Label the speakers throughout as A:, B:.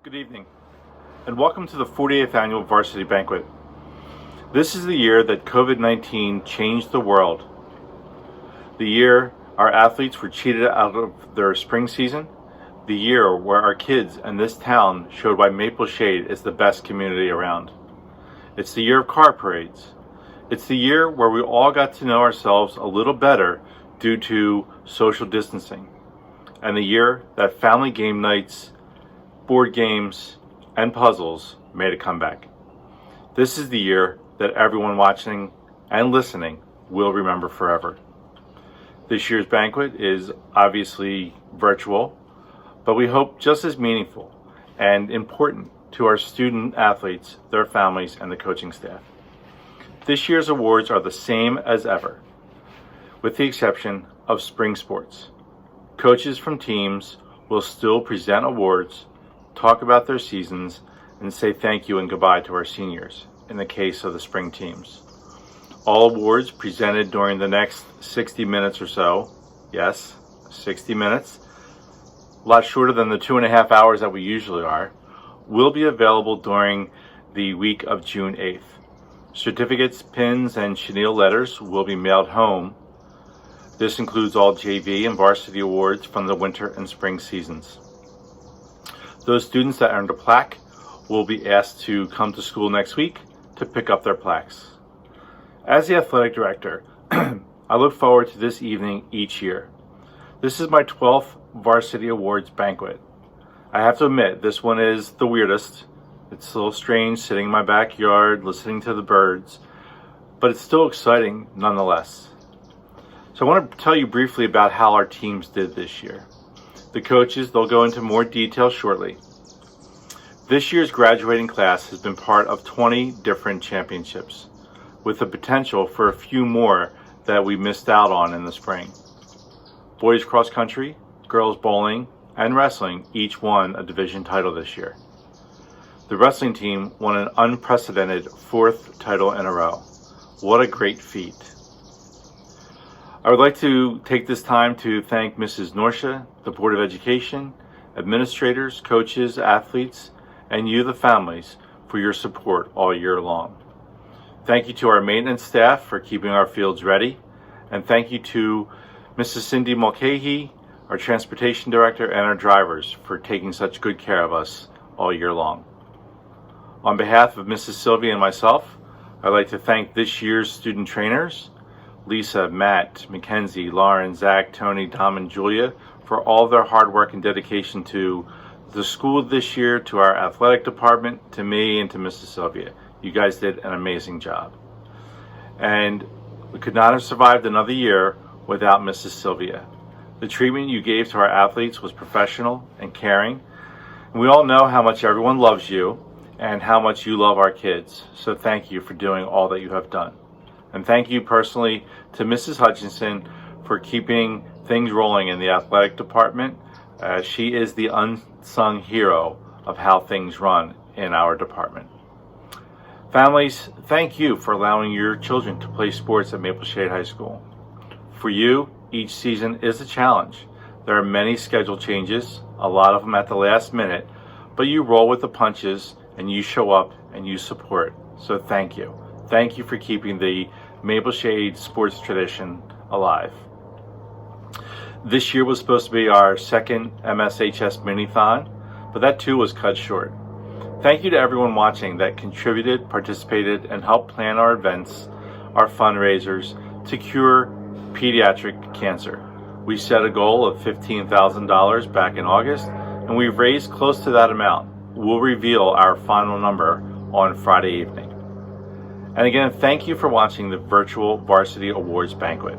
A: Good evening, and welcome to the 48th Annual Varsity Banquet. This is the year that COVID-19 changed the world. The year our athletes were cheated out of their spring season. The year where our kids and this town showed why Maple Shade is the best community around. It's the year of car parades. It's the year where we all got to know ourselves a little better due to social distancing. And the year that family game nights, board games, and puzzles made a comeback. This is the year that everyone watching and listening will remember forever. This year's banquet is obviously virtual, but we hope just as meaningful and important to our student athletes, their families, and the coaching staff. This year's awards are the same as ever, with the exception of spring sports. Coaches from teams will still present awards, talk about their seasons, and say thank you and goodbye to our seniors, in the case of the spring teams. All awards presented during the next 60 minutes or so, yes, 60 minutes, a lot shorter than the 2.5 hours that we usually are, will be available during the week of June 8th. Certificates, pins, and chenille letters will be mailed home. This includes all JV and varsity awards from the winter and spring seasons. Those students that earned a plaque will be asked to come to school next week to pick up their plaques. As the athletic director, I look forward to this evening each year. This is my 12th Varsity Awards banquet. I have to admit, this one is the weirdest. It's a little strange sitting in my backyard, listening to the birds, but it's still exciting nonetheless. So I want to tell you briefly about how our teams did this year. The coaches, they'll go into more detail shortly. This year's graduating class has been part of 20 different championships, with the potential for a few more that we missed out on in the spring. Boys cross country, girls bowling, and wrestling each won a division title this year. The wrestling team won an unprecedented 4th title in a row. What a great feat. I would like to take this time to thank Mrs. Norsha, the Board of Education, administrators, coaches, athletes, and you, the families, for your support all year long. Thank you to our maintenance staff for keeping our fields ready, and thank you to Mrs. Cindy Mulcahy, our transportation director, and our drivers for taking such good care of us all year long. On behalf of Mrs. Sylvia and myself, I'd like to thank this year's student trainers, Lisa, Matt, Mackenzie, Lauren, Zach, Tony, Tom, and Julia, for all their hard work and dedication to the school this year, to our athletic department, to me, and to Mrs. Sylvia. You guys did an amazing job. And we could not have survived another year without Mrs. Sylvia. The treatment you gave to our athletes was professional and caring. And we all know how much everyone loves you and how much you love our kids. So thank you for doing all that you have done. And thank you personally to Mrs. Hutchinson for keeping things rolling in the athletic department. She is the unsung hero of how things run in our department. Families, thank you for allowing your children to play sports at Maple Shade High School. For you, each season is a challenge. There are many schedule changes, a lot of them at the last minute, but you roll with the punches and you show up and you support. So thank you. Thank you for keeping the Maple Shade sports tradition alive. This year was supposed to be our second MSHS mini-thon, but that too was cut short. Thank you to everyone watching that contributed, participated, and helped plan our events, our fundraisers to cure pediatric cancer. We set a goal of $15,000 back in August, and we've raised close to that amount. We'll reveal our final number on Friday evening. And again, thank you for watching the virtual Varsity Awards banquet.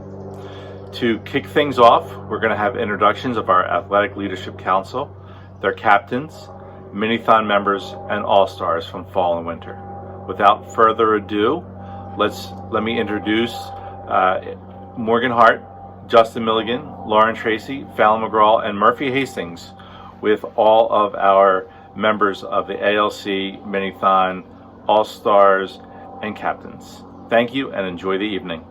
A: To kick things off, we're going to have introductions of our Athletic Leadership Council, their captains, Mini-Thon members, and all-stars from fall and winter. Without further ado, let me introduce Morgan Hart, Justin Milligan, Lauren Tracy, Fallon McGraw, and Murphy Hastings, with all of our members of the ALC, Mini-Thon, all-stars, and captains. Thank you and enjoy the evening.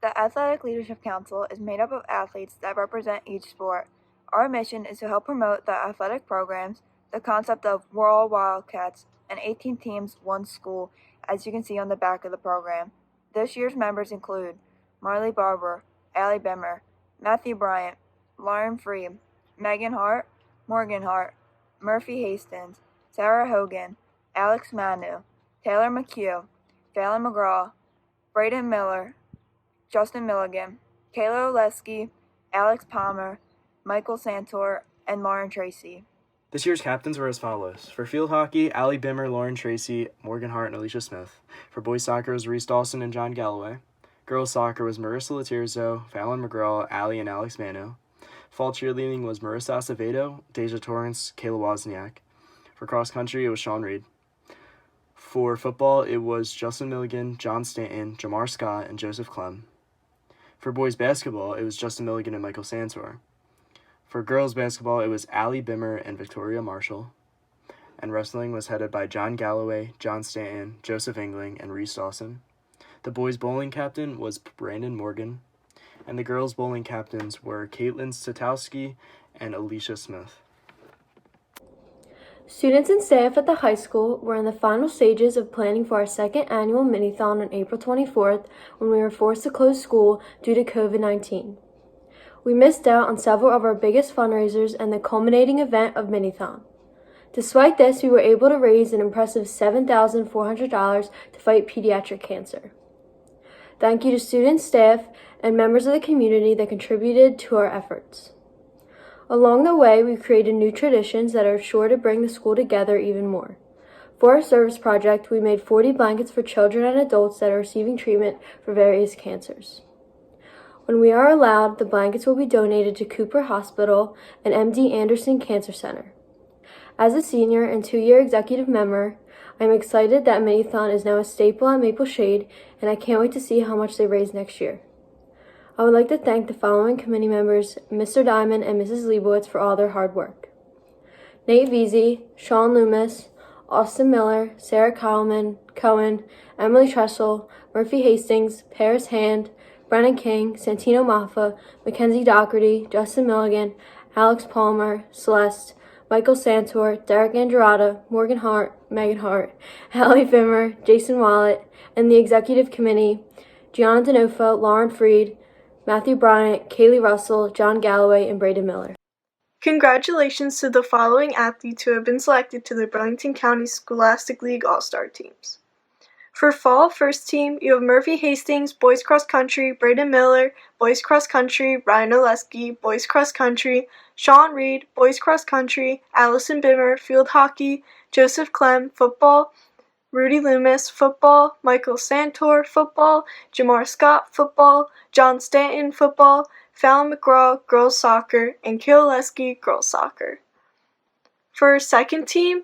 B: The Athletic Leadership Council is made up of athletes that represent each sport. Our mission is to help promote the athletic programs, the concept of we're all Wildcats, and 18 teams, one school, as you can see on the back of the program. This year's members include Marley Barber, Allie Bimmer, Matthew Bryant, Lauren Freed, Megan Hart, Morgan Hart, Murphy Hastings, Sarah Hogan, Alex Manu, Taylor McHugh, Phelan McGraw, Braden Miller, Justin Milligan, Kayla Oleski, Alex Palmer, Michael Santor, and Lauren Tracy.
C: This year's captains were as follows. For field hockey, Allie Bimmer, Lauren Tracy, Morgan Hart, and Alicia Smith. For boys soccer was Reese Dawson and John Galloway. Girls soccer was Marissa Latirzo, Fallon McGraw, Allie, and Alex Mano. Fall cheerleading was Marissa Acevedo, Deja Torrance, Kayla Wozniak. For cross country, it was Sean Reed. For football, it was Justin Milligan, John Stanton, Jamar Scott, and Joseph Clem. For boys basketball, it was Justin Milligan and Michael Santor. For girls basketball, it was Allie Bimmer and Victoria Marshall. And wrestling was headed by John Galloway, John Stanton, Joseph Engling, and Reese Dawson. The boys bowling captain was Brandon Morgan. And the girls bowling captains were Caitlin Stotowski and Alicia Smith.
D: Students and staff at the high school were in the final stages of planning for our second annual mini-thon on April 24th when we were forced to close school due to COVID-19. We missed out on several of our biggest fundraisers and the culminating event of Minithon. Despite this, we were able to raise an impressive $7,400 to fight pediatric cancer. Thank you to students, staff, and members of the community that contributed to our efforts. Along the way, we've created new traditions that are sure to bring the school together even more. For our service project, we made 40 blankets for children and adults that are receiving treatment for various cancers. When we are allowed, the blankets will be donated to Cooper Hospital and MD Anderson Cancer Center. As a senior and 2-year executive member, I am excited that Minithon is now a staple at Maple Shade, and I can't wait to see how much they raise next year. I would like to thank the following committee members, Mr. Diamond and Mrs. Leibowitz, for all their hard work. Nate Veazey, Sean Loomis, Austin Miller, Sarah Coleman, Cohen, Emily Tressel, Murphy Hastings, Paris Hand, Brennan King, Santino Maffa, Mackenzie Doherty, Justin Milligan, Alex Palmer, Celeste, Michael Santor, Derek Andrada, Morgan Hart, Megan Hart, Allie Bimmer, Jason Wallet, and the executive committee, Gianna Denofa, Lauren Freed, Matthew Bryant, Kaylee Russell, John Galloway, and Braden Miller.
E: Congratulations to the following athletes who have been selected to the Burlington County Scholastic League All-Star teams. For fall first team, you have Murphy Hastings, boys cross country, Braden Miller, boys cross country, Ryan Oleski, boys cross country, Sean Reed, boys cross country, Allison Bimmer, field hockey, Joseph Clem, football, Rudy Loomis, football, Michael Santor, football, Jamar Scott, football, John Stanton, football, Fallon McGraw, girls soccer, and Kayla Oleski, girls soccer. For second team,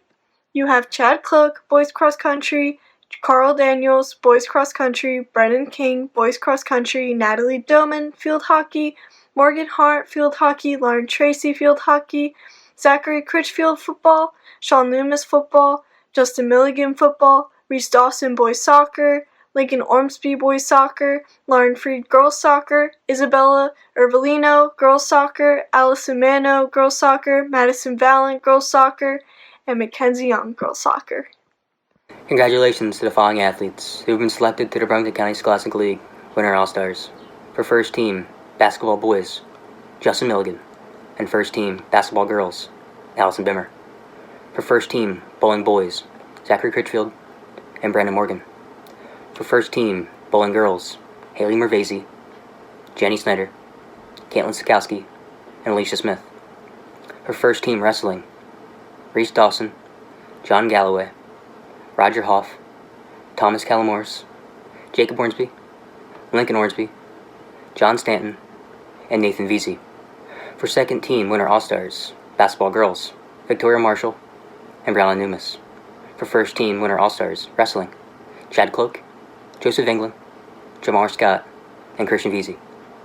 E: you have Chad Cloak, boys cross country, Carl Daniels, boys cross country, Brennan King, boys cross country, Natalie Doman, field hockey, Morgan Hart, field hockey, Lauren Tracy, field hockey, Zachary Critchfield, football, Sean Loomis, football, Justin Milligan, football, Reese Dawson, boys soccer, Lincoln Ormsby, boys soccer, Lauren Freed, girls soccer, Isabella Ervelino, girls soccer, Allison Mano, girls soccer, Madison Valent, girls soccer, and Mackenzie Young, girls soccer.
F: Congratulations to the following athletes who have been selected to the Burlington County Scholastic League Winter All-Stars. For first team, basketball boys, Justin Milligan, and first team, basketball girls, Allison Bimmer. For first team, bowling boys, Zachary Critchfield and Brandon Morgan. For first team, bowling girls, Haley Mervasey, Jenny Snyder, Caitlin Sikowski, and Alicia Smith. For first team wrestling, Reese Dawson, John Galloway, Roger Hoff, Thomas Calamores, Jacob Ormsby, Lincoln Ormsby, John Stanton, and Nathan Veazey. For second team Winter All-Stars, basketball girls, Victoria Marshall and Brianna Newmas. For first team Winter All-Stars, wrestling, Chad Cloak, Joseph England, Jamar Scott, and Christian Veazey.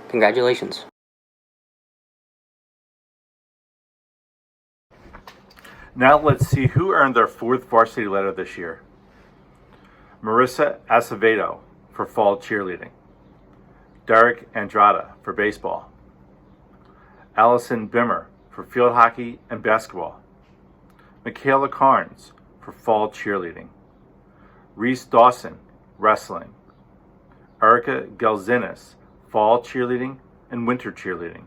F: Congratulations.
A: Now let's see who earned their 4th varsity letter this year. Marissa Acevedo for fall cheerleading. Derek Andrada for baseball. Allison Bimmer for field hockey and basketball. Michaela Carnes for fall cheerleading. Reese Dawson, wrestling. Erica Gelzinis, fall cheerleading and winter cheerleading.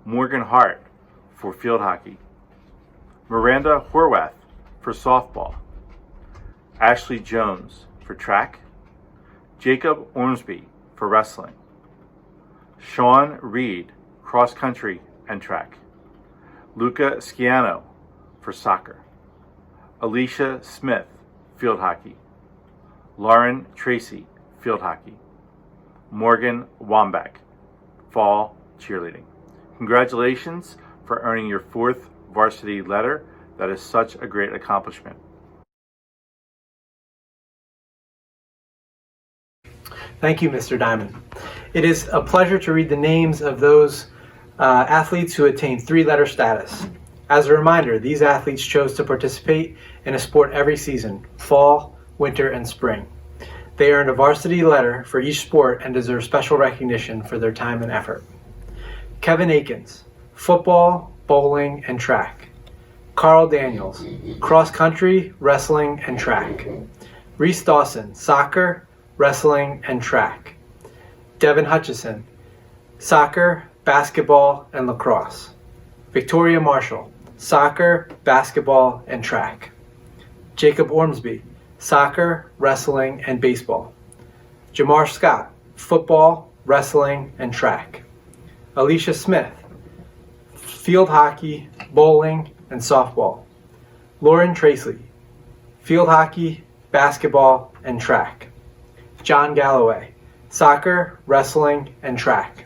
A: Morgan Hart for field hockey. Miranda Horwath for softball. Ashley Jones for track. Jacob Ormsby for wrestling. Sean Reed, cross country and track. Luca Sciano for soccer. Alicia Smith, field hockey. Lauren Tracy, field hockey. Morgan Wambach, fall cheerleading. Congratulations for earning your 4th varsity letter. That is such a great accomplishment.
G: Thank you, Mr. Diamond. It is a pleasure to read the names of those athletes who attained 3-letter status. As a reminder, these athletes chose to participate in a sport every season, fall, winter, and spring. They earned a varsity letter for each sport and deserve special recognition for their time and effort. Kevin Akins, football, bowling, and track. Carl Daniels, cross country, wrestling, and track. Reese Dawson, soccer, wrestling, and track. Devin Hutchison, soccer, basketball, and lacrosse. Victoria Marshall, soccer, basketball, and track. Jacob Ormsby, soccer, wrestling, and baseball. Jamar Scott, football, wrestling, and track. Alicia Smith, field hockey, bowling, and softball. Lauren Tracy, field hockey, basketball, and track. John Galloway, soccer, wrestling, and track.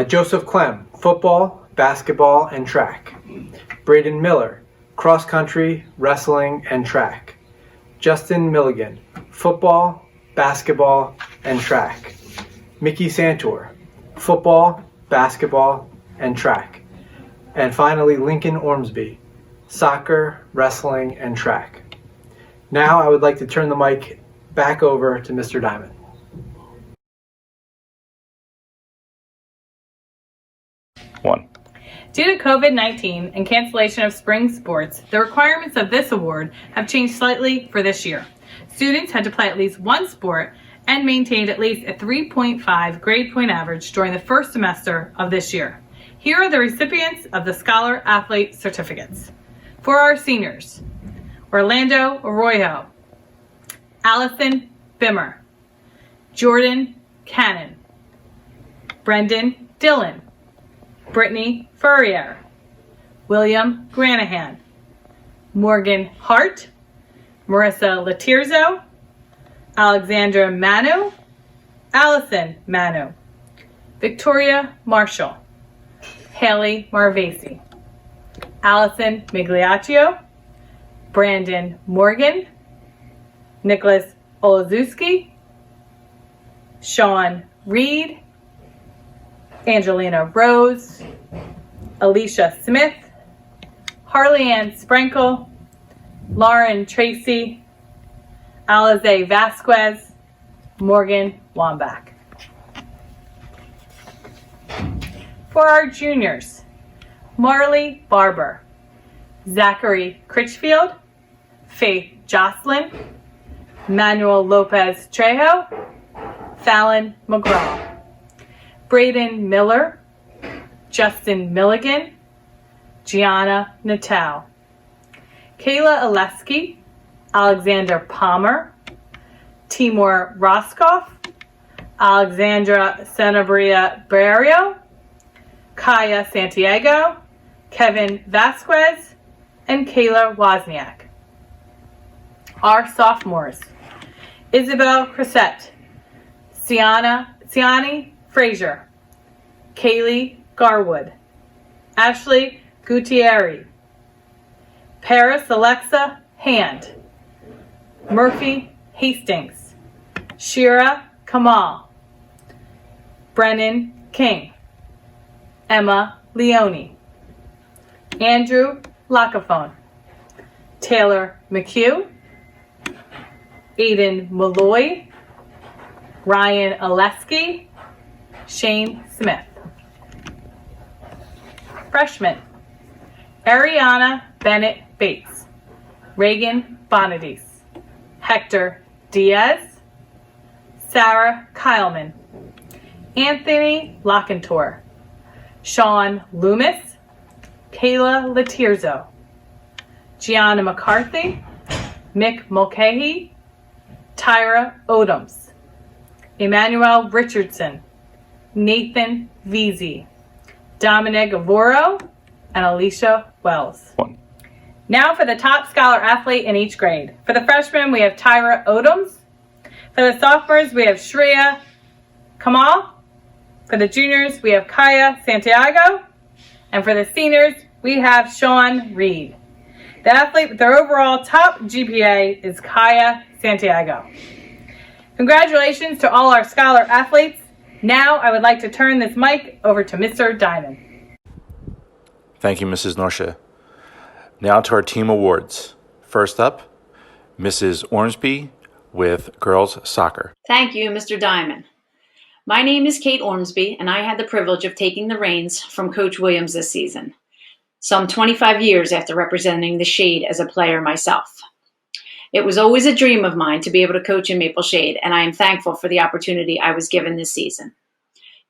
G: Joseph Clem, football, basketball, and track. Braden Miller, cross country, wrestling, and track. Justin Milligan, football, basketball, and track. Mickey Santor, football, basketball, and track. And finally, Lincoln Ormsby, soccer, wrestling, and track. Now I would like to turn the mic back over to Mr. Diamond.
H: Due to COVID-19 and cancellation of spring sports, the requirements of this award have changed slightly for this year. Students had to play at least one sport and maintained at least a 3.5 grade point average during the first semester of this year. Here are the recipients of the Scholar Athlete Certificates. For our seniors, Orlando Arroyo, Allison Bimmer, Jordan Cannon, Brendan Dillon, Brittany Furrier, William Granahan, Morgan Hart, Marissa Latirzo, Alexandra Manu, Allison Manu, Victoria Marshall, Haley Marvesi, Allison Migliaccio, Brandon Morgan, Nicholas Olazewski, Sean Reed, Angelina Rose, Alicia Smith, Harley Ann Sprinkle, Lauren Tracy, Alize Vasquez, Morgan Wambach. For our juniors, Marley Barber, Zachary Critchfield, Faith Jocelyn, Manuel Lopez Trejo, Fallon McGraw, Braden Miller, Justin Milligan, Gianna Natal, Kayla Oleski, Alexander Palmer, Timur Roskoff, Alexandra Sanabria Barrio, Kaya Santiago, Kevin Vasquez, and Kayla Wozniak. Our sophomores, Isabel Crissette, Siani Frazier, Kaylee Garwood, Ashley Gutierrez, Paris Alexa Hand, Murphy Hastings, Shira Kamal, Brennan King, Emma Leone, Andrew Lacafone, Taylor McHugh, Aiden Malloy, Ryan Oleski, Shane Smith. freshmen: Ariana Bennett Bates, Reagan Bonadis, Hector Diaz, Sarah Kyleman, Anthony Lockentor, Sean Loomis, Kayla Latirzo, Gianna McCarthy, Mick Mulcahy, Tyra Odoms, Emmanuel Richardson, Nathan Veazey, Dominic Avoro, and Alicia Wells. Now for the top scholar athlete in each grade. For the freshmen, we have Tyra Odoms. For the sophomores, we have Shreya Kamal. For the juniors, we have Kaya Santiago. And for the seniors, we have Sean Reed. The athlete with their overall top GPA is Kaya Santiago. Congratulations to all our scholar athletes. Now I would like to turn this mic over to Mr. Diamond.
A: Thank you, Mrs. Norsha. Now to our team awards. First up, Mrs. Ormsby with girls soccer.
I: Thank you, Mr. Diamond. My name is Kate Ormsby, and I had the privilege of taking the reins from Coach Williams this season, some 25 years after representing the Shade as a player myself. It was always a dream of mine to be able to coach in Maple Shade, and I am thankful for the opportunity I was given this season.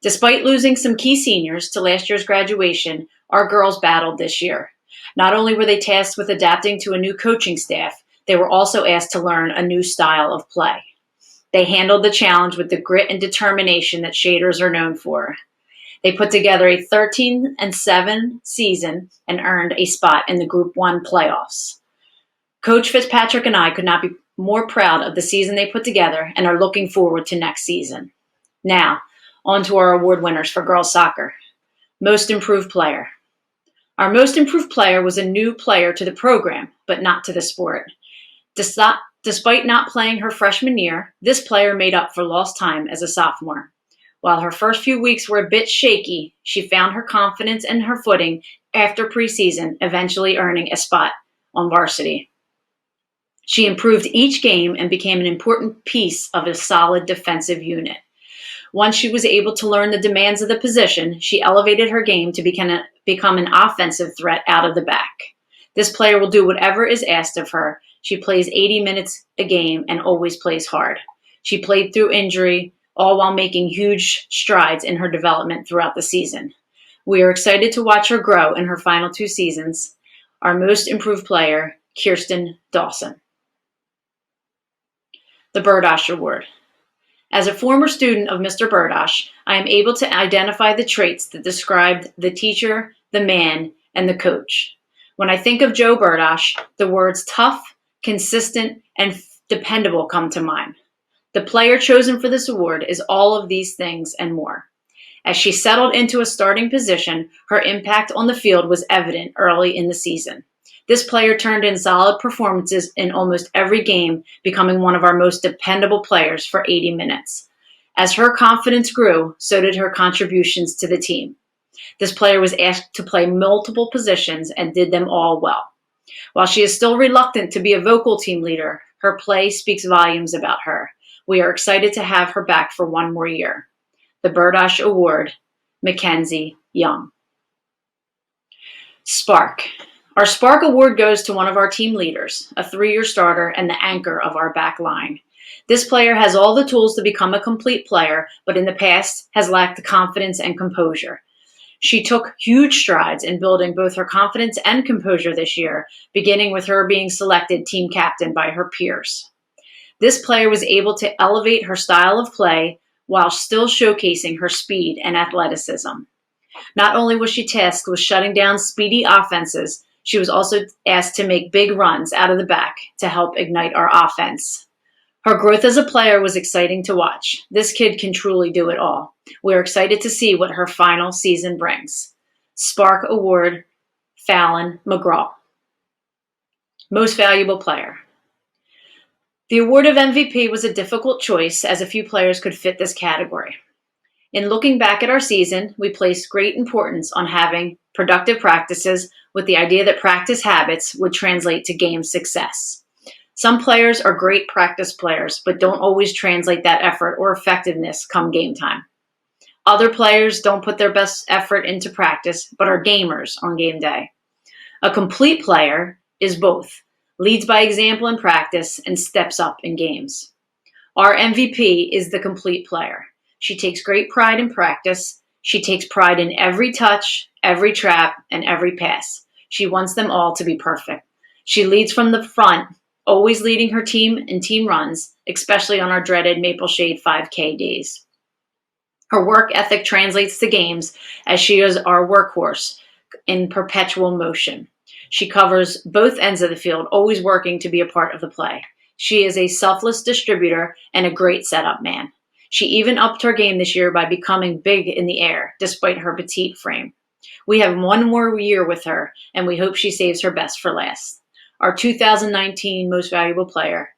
I: Despite losing some key seniors to last year's graduation, our girls battled this year. Not only were they tasked with adapting to a new coaching staff, they were also asked to learn a new style of play. They handled the challenge with the grit and determination that Shaders are known for. They put together a 13-7 season and earned a spot in the Group 1 playoffs. Coach Fitzpatrick and I could not be more proud of the season they put together and are looking forward to next season. Now, on to our award winners for girls soccer. Most Improved Player. Our most improved player was a new player to the program, but not to the sport. Despite not playing her freshman year, this player made up for lost time as a sophomore. While her first few weeks were a bit shaky, she found her confidence and her footing after preseason, eventually earning a spot on varsity. She improved each game and became an important piece of a solid defensive unit. Once she was able to learn the demands of the position, she elevated her game to become an offensive threat out of the back. This player will do whatever is asked of her. She plays 80 minutes a game and always plays hard. She played through injury, all while making huge strides in her development throughout the season. We are excited to watch her grow in her final 2 seasons. Our most improved player, Kirsten Dawson. The Burdosh Award. As a former student of Mr. Burdosh, I am able to identify the traits that described the teacher, the man, and the coach. When I think of Joe Burdosh, the words tough, consistent, and dependable come to mind. The player chosen for this award is all of these things and more. As she settled into a starting position, her impact on the field was evident early in the season. This player turned in solid performances in almost every game, becoming one of our most dependable players for 80 minutes. As her confidence grew, so did her contributions to the team. This player was asked to play multiple positions and did them all well. While she is still reluctant to be a vocal team leader, her play speaks volumes about her. We are excited to have her back for one more year. The Burdosh Award, Mackenzie Young. Spark. Our Spark Award goes to one of our team leaders, a 3-year starter and the anchor of our back line. This player has all the tools to become a complete player, but in the past has lacked the confidence and composure. She took huge strides in building both her confidence and composure this year, beginning with her being selected team captain by her peers. This player was able to elevate her style of play while still showcasing her speed and athleticism. Not only was she tasked with shutting down speedy offenses, she was also asked to make big runs out of the back to help ignite our offense. Her growth as a player was exciting to watch. This kid can truly do it all. We're excited to see what her final season brings. Spark Award, Fallon McGraw. Most Valuable Player. The award of MVP was a difficult choice as a few players could fit this category. In looking back at our season, we placed great importance on having productive practices with the idea that practice habits would translate to game success. Some players are great practice players, but don't always translate that effort or effectiveness come game time. Other players don't put their best effort into practice, but are gamers on game day. A complete player is both, leads by example in practice and steps up in games. Our MVP is the complete player. She takes great pride in practice. She takes pride in every touch, every trap, and every pass. She wants them all to be perfect. She leads from the front, always leading her team in team runs, especially on our dreaded Maple Shade 5K days. Her work ethic translates to games as she is our workhorse in perpetual motion. She covers both ends of the field, always working to be a part of the play. She is a selfless distributor and a great setup man. She even upped her game this year by becoming big in the air, despite her petite frame. We have one more year with her, and we hope she saves her best for last. Our 2019 Most Valuable Player,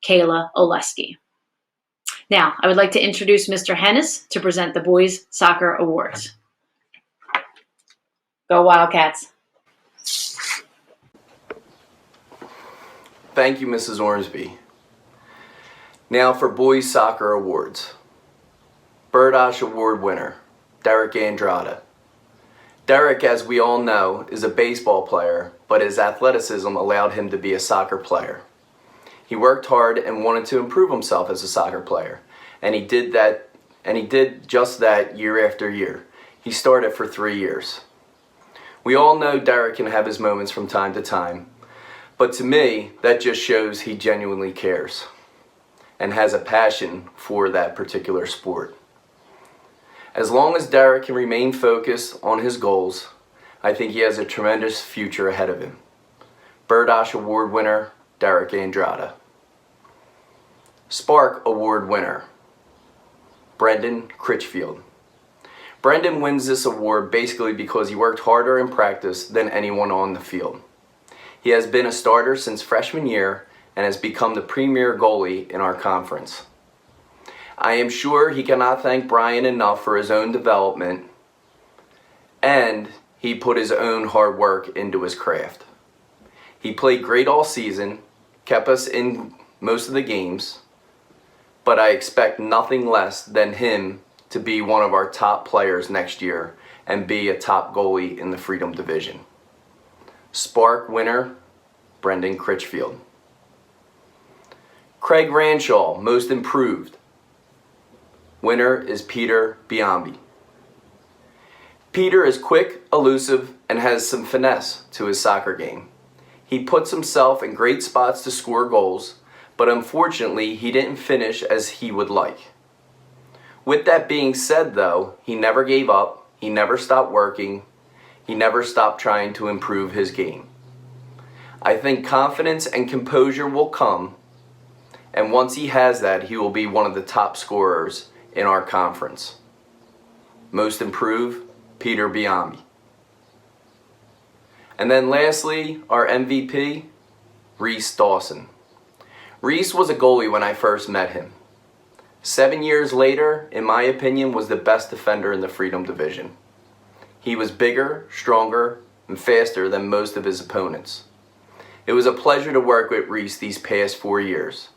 I: Kayla Oleski. Now, I would like to introduce Mr. Hennis to present the Boys Soccer Awards. Go Wildcats.
J: Thank you, Mrs. Ormsby. Now for Boys Soccer Awards. Birdosh Award winner, Derek Andrada. Derek, as we all know, is a baseball player, but his athleticism allowed him to be a soccer player. He worked hard and wanted to improve himself as a soccer player, and he did just that year after year. He started for 3 years. We all know Derek can have his moments from time to time, but to me, that just shows he genuinely cares and has a passion for that particular sport. As long as Derek can remain focused on his goals, I think he has a tremendous future ahead of him. Birdosh Award winner, Derek Andrada. Spark Award winner, Brendan Critchfield. Brendan wins this award basically because he worked harder in practice than anyone on the field. He has been a starter since freshman year and has become the premier goalie in our conference. I am sure he cannot thank Brian enough for his own development, and he put his own hard work into his craft. He played great all season, kept us in most of the games, but I expect nothing less than him to be one of our top players next year and be a top goalie in the Freedom Division. Spark winner, Brendan Critchfield. Craig Ranshaw, most improved. Winner is Peter Biambi. Peter is quick, elusive, and has some finesse to his soccer game. He puts himself in great spots to score goals, but unfortunately he didn't finish as he would like. With that being said though, he never gave up, he never stopped working, he never stopped trying to improve his game. I think confidence and composure will come, and once he has that, he will be one of the top scorers in our conference. Most improved, Peter Biambi. And then lastly, our MVP, Reese Dawson. Reese was a goalie when I first met him. 7 years later, in my opinion, was the best defender in the Freedom Division. He was bigger, stronger, and faster than most of his opponents. It was a pleasure to work with Reese these past 4 years.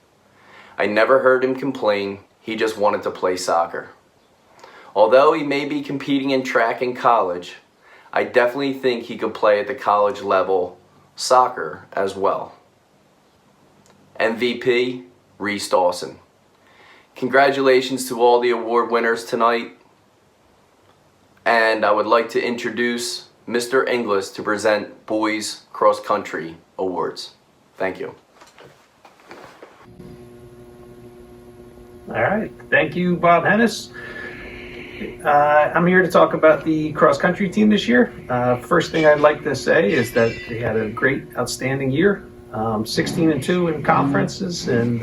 J: I never heard him complain, he just wanted to play soccer. Although he may be competing in track in college, I definitely think he could play at the college level soccer as well. MVP, Reese Dawson. Congratulations to all the award winners tonight. And I would like to introduce Mr. Inglis to present Boys Cross Country Awards. Thank you.
K: All right, thank you, Bob Hennis. I'm here to talk about the cross country team this year. First thing I'd like to say is that they had a great, outstanding year. 16-2 in conferences, and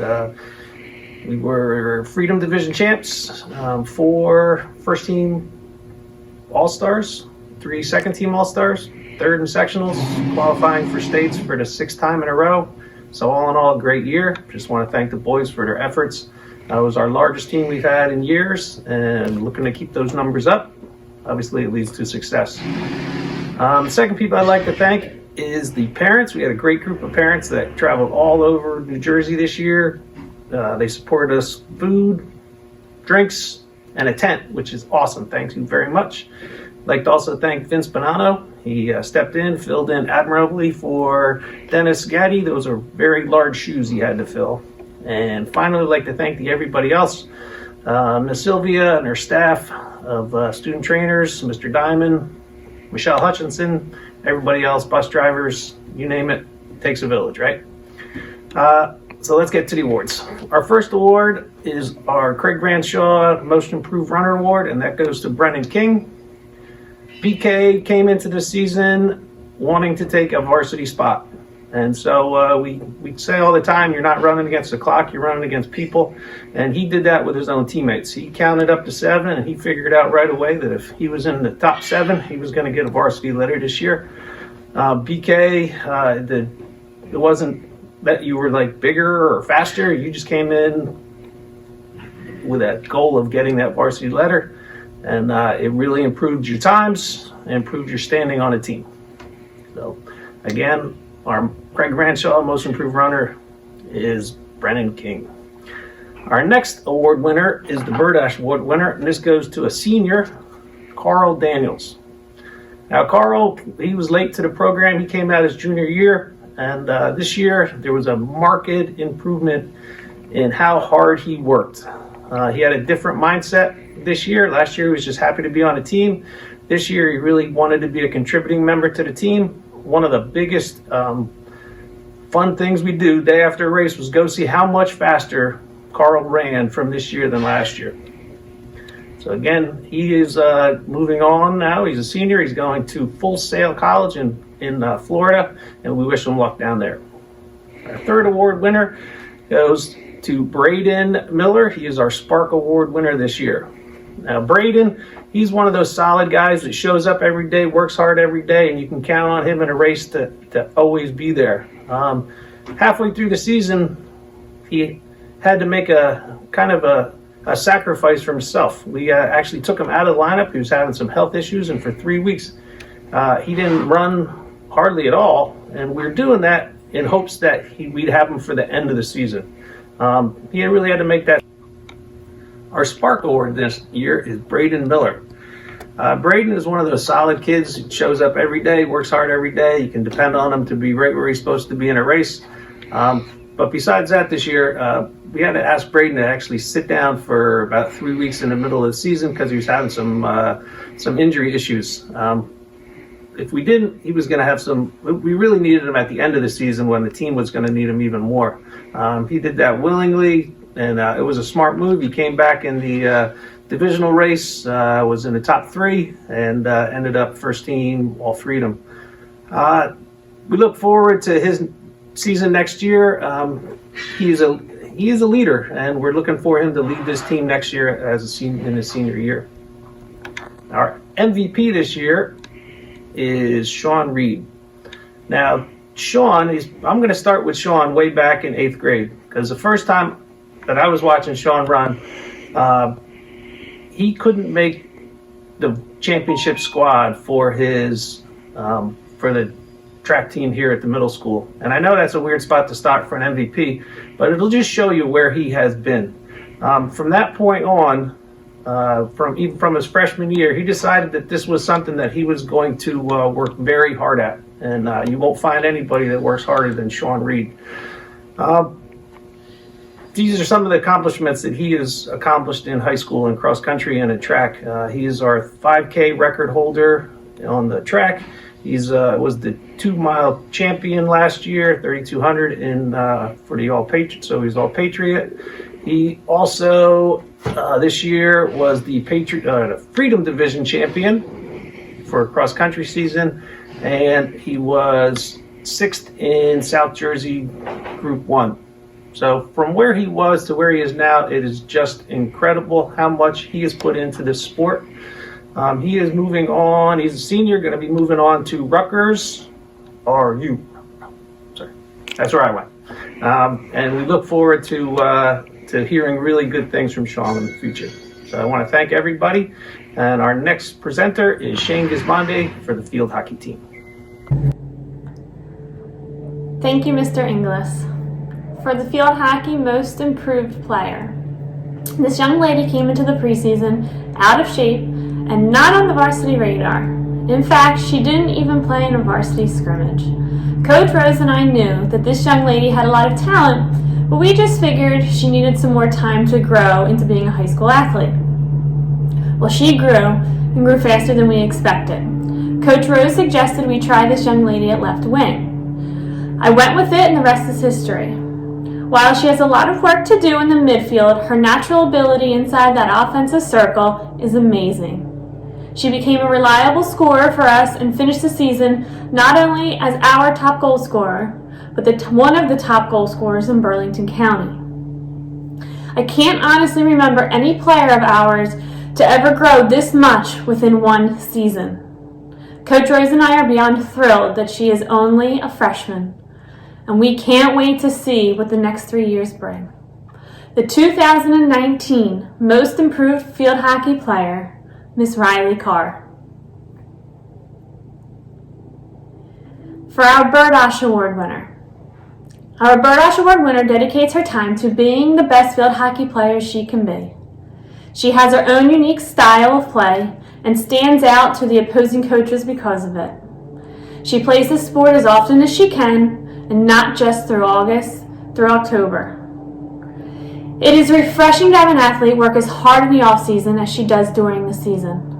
K: we were Freedom Division champs, 4 first team All-Stars, 3 second team All-Stars, 3rd in sectionals, qualifying for states for the 6th time in a row. So all in all, a great year. Just want to thank the boys for their efforts. It was our largest team we've had in years, and looking to keep those numbers up. Obviously, it leads to success. The second people I'd like to thank is the parents. We had a great group of parents that traveled all over New Jersey this year. They supported us food, drinks, and a tent, which is awesome. Thank you very much. I'd like to also thank Vince Bonanno. He stepped in, filled in admirably for Dennis Gaddy. Those are very large shoes he had to fill. And finally, I'd like to thank everybody else, Ms. Sylvia and her staff of student trainers, Mr. Diamond, Michelle Hutchinson, everybody else, bus drivers, you name it, takes a village, right? So let's get to the awards. Our first award is our Craig Branshaw Most Improved Runner Award, and that goes to Brennan King. BK came into the season wanting to take a varsity spot. And so we say all the time, you're not running against the clock, you're running against people. And he did that with his own teammates. He counted up to 7, and he figured out right away that if he was in the top 7, he was going to get a varsity letter this year. BK, it wasn't that you were like bigger or faster. You just came in with that goal of getting that varsity letter, and it really improved your times, improved your standing on a team. So again, our Craig Branshaw Most Improved Runner is Brennan King. Our next award winner is the Bird Ash Award winner, and this goes to a senior, Carl Daniels. Now Carl, he was late to the program. He came out his junior year. And this year, there was a marked improvement in how hard he worked. He had a different mindset this year. Last year, he was just happy to be on a team. This year, he really wanted to be a contributing member to the team. One of the biggest fun things we do day after a race was go see how much faster Carl ran from this year than last year. So again, he is moving on now. He's a senior. He's going to Full Sail College in Florida, and we wish him luck down there. Our third award winner goes to Braden Miller. He is our Spark Award winner this year. Now, Braden, he's one of those solid guys that shows up every day, works hard every day, and you can count on him in a race to always be there. Halfway through the season, he had to make a kind of a sacrifice for himself. We actually took him out of the lineup. He was having some health issues, and for 3 weeks, he didn't run hardly at all, and we're doing that in hopes that we'd have him for the end of the season. He really had to make that. Our Spark Award this year is Braden Miller. Braden is one of those solid kids who shows up every day, works hard every day. You can depend on him to be right where he's supposed to be in a race. But besides that, this year, we had to ask Braden to actually sit down for about 3 weeks in the middle of the season because he was having some injury issues. If we didn't, he was going to have we really needed him at the end of the season when the team was going to need him even more. He did that willingly, and it was a smart move. He came back in the divisional race, was in the top 3, and ended up first team all freedom. We look forward to his season next year. He is a leader, and we're looking for him to lead this team next year in his senior year. Our MVP this year is Sean Reed. Now, Sean, I'm going to start with Sean way back in 8th grade, because the first time that I was watching Sean run, he couldn't make the championship squad for the track team here at the middle school. And I know that's a weird spot to start for an MVP, but it'll just show you where he has been. From that point on, from his freshman year, he decided that this was something that he was going to work very hard at. And you won't find anybody that works harder than Sean Reed. These are some of the accomplishments that he has accomplished in high school in cross country and in track. He is our 5K record holder on the track. He's was the 2-mile champion last year, 3,200 for the All-Patriot, so he's All-Patriot. He also this year was the Freedom Division champion for cross country season, and he was 6th in South Jersey Group 1. So from where he was to where he is now, it is just incredible how much he has put into this sport. He is moving on. He's a senior, going to be moving on to Rutgers. That's where I went. And we look forward to hearing really good things from Sean in the future. So I want to thank everybody. And our next presenter is Shane Gismondi for the field hockey team.
D: Thank you, Mr. Inglis. For the field hockey most improved player, This young lady came into the preseason out of shape and not on the varsity radar. In fact, she didn't even play in a varsity scrimmage. Coach Rose and I knew that this young lady had a lot of talent, but we just figured she needed some more time to grow into being a high school athlete. Well, she grew and grew faster than we expected. Coach Rose suggested we try this young lady at left wing. I went with it and the rest is history. While she has a lot of work to do in the midfield, her natural ability inside that offensive circle is amazing. She became a reliable scorer for us and finished the season not only as our top goal scorer, but one of the top goal scorers in Burlington County. I can't honestly remember any player of ours to ever grow this much within one season. Coach Rose and I are beyond thrilled that she is only a freshman, and we can't wait to see what the next 3 years bring. The 2019 Most Improved Field Hockey Player, Miss Riley Carr. For our Birdosh Award winner. Our Birdosh Award winner dedicates her time to being the best field hockey player she can be. She has her own unique style of play and stands out to the opposing coaches because of it. She plays the sport as often as she can, and not just through August, through October. It is refreshing to have an athlete work as hard in the off-season as she does during the season.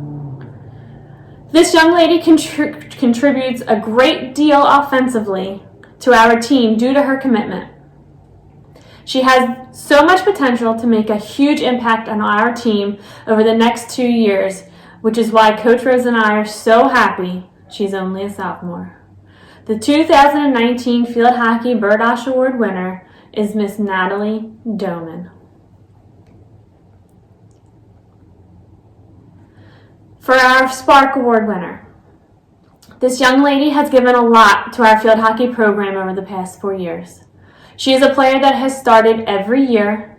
D: This young lady contributes a great deal offensively to our team due to her commitment. She has so much potential to make a huge impact on our team over the next 2 years, which is why Coach Rose and I are so happy she's only a sophomore. The 2019 Field Hockey Birdosh Award winner is Miss Natalie Doman. For our Spark Award winner. This young lady has given a lot to our field hockey program over the past 4 years. She is a player that has started every year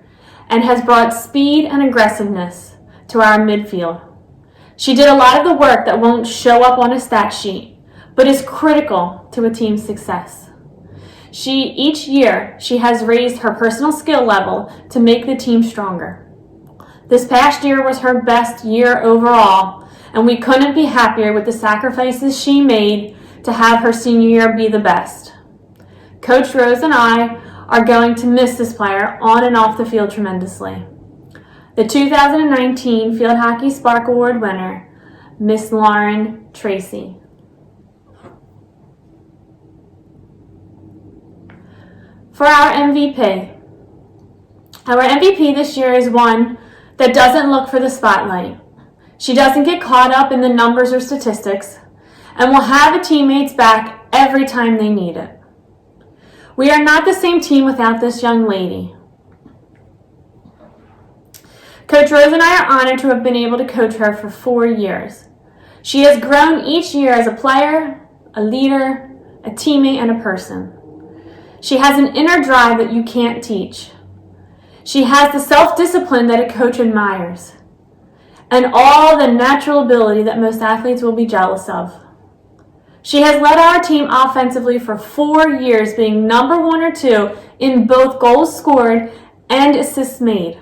D: and has brought speed and aggressiveness to our midfield. She did a lot of the work that won't show up on a stat sheet, but is critical to a team's success. Each year, she has raised her personal skill level to make the team stronger. This past year was her best year overall, and we couldn't be happier with the sacrifices she made to have her senior year be the best. Coach Rose and I are going to miss this player on and off the field tremendously. The 2019 Field Hockey Spark Award winner, Miss Lauren Tracy. For our MVP. Our MVP this year is one that doesn't look for the spotlight. She doesn't get caught up in the numbers or statistics and will have her teammates back every time they need it. We are not the same team without this young lady. Coach Rose and I are honored to have been able to coach her for 4 years. She has grown each year as a player, a leader, a teammate, and a person. She has an inner drive that you can't teach. She has the self-discipline that a coach admires, and all the natural ability that most athletes will be jealous of. She has led our team offensively for 4 years, being number 1 or 2 in both goals scored and assists made.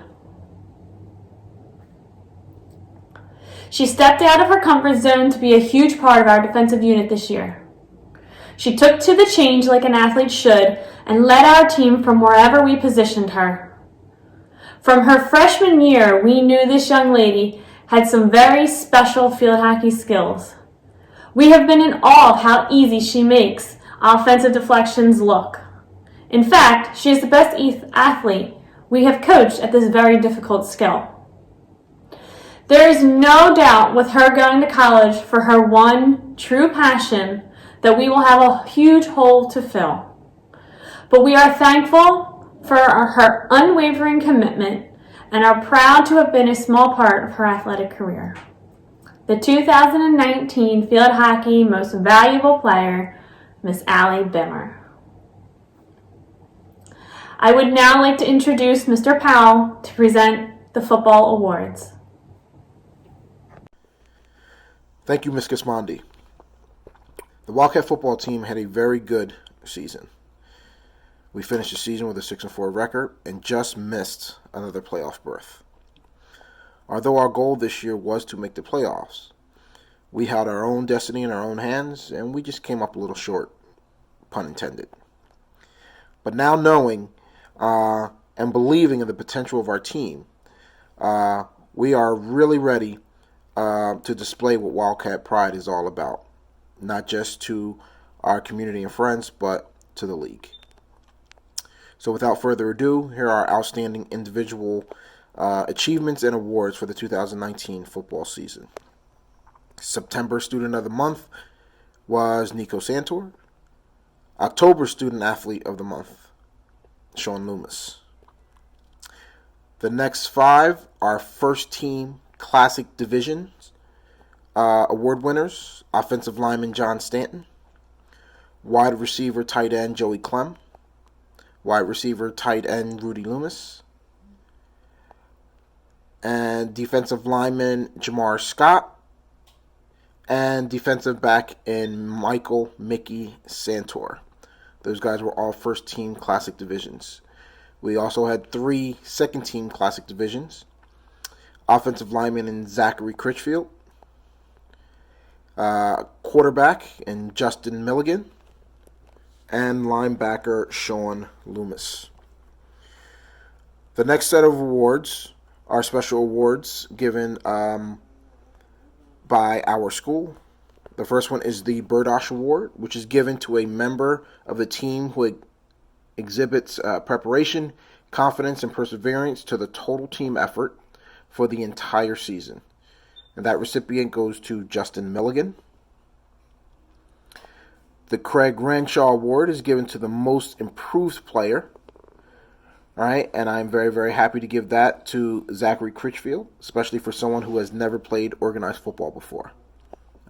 D: She stepped out of her comfort zone to be a huge part of our defensive unit this year. She took to the change like an athlete should and led our team from wherever we positioned her. From her freshman year, we knew this young lady had some very special field hockey skills. We have been in awe of how easy she makes offensive deflections look. In fact, she is the best athlete we have coached at this very difficult skill. There is no doubt with her going to college for her one true passion that we will have a huge hole to fill. But we are thankful for her unwavering commitment and are proud to have been a small part of her athletic career. The 2019 Field Hockey Most Valuable Player, Miss Allie Bimmer. I would now like to introduce Mr. Powell to present the football awards.
L: Thank you, Ms. Gismondi. The Wildcat football team had a very good season. We finished the season with a 6-4 record and just missed another playoff berth. Although our goal this year was to make the playoffs, we held our own destiny in our own hands, and we just came up a little short, pun intended. But now knowing and believing in the potential of our team, we are really ready to display what Wildcat Pride is all about, not just to our community and friends, but to the league. So without further ado, here are our outstanding individual achievements and awards for the 2019 football season. September Student of the Month was Nico Santor. October Student Athlete of the Month, Sean Loomis. The next 5 are First Team Classic Divisions award winners. Offensive lineman John Stanton. Wide receiver tight end Joey Clem. Wide receiver tight end Rudy Loomis. And defensive lineman Jamar Scott. And defensive back in Michael Mickey Santor. Those guys were all first team classic divisions. We also had 3 second team classic divisions. Offensive lineman in Zachary Critchfield. Quarterback in Justin Milligan. And linebacker Sean Loomis. The next set of awards are special awards given by our school. The first one is the Burdosh Award, which is given to a member of the team who exhibits preparation, confidence, and perseverance to the total team effort for the entire season. And that recipient goes to Justin Milligan. The Craig Renshaw Award is given to the most improved player. All right, and I'm very, very happy to give that to Zachary Critchfield, especially for someone who has never played organized football before.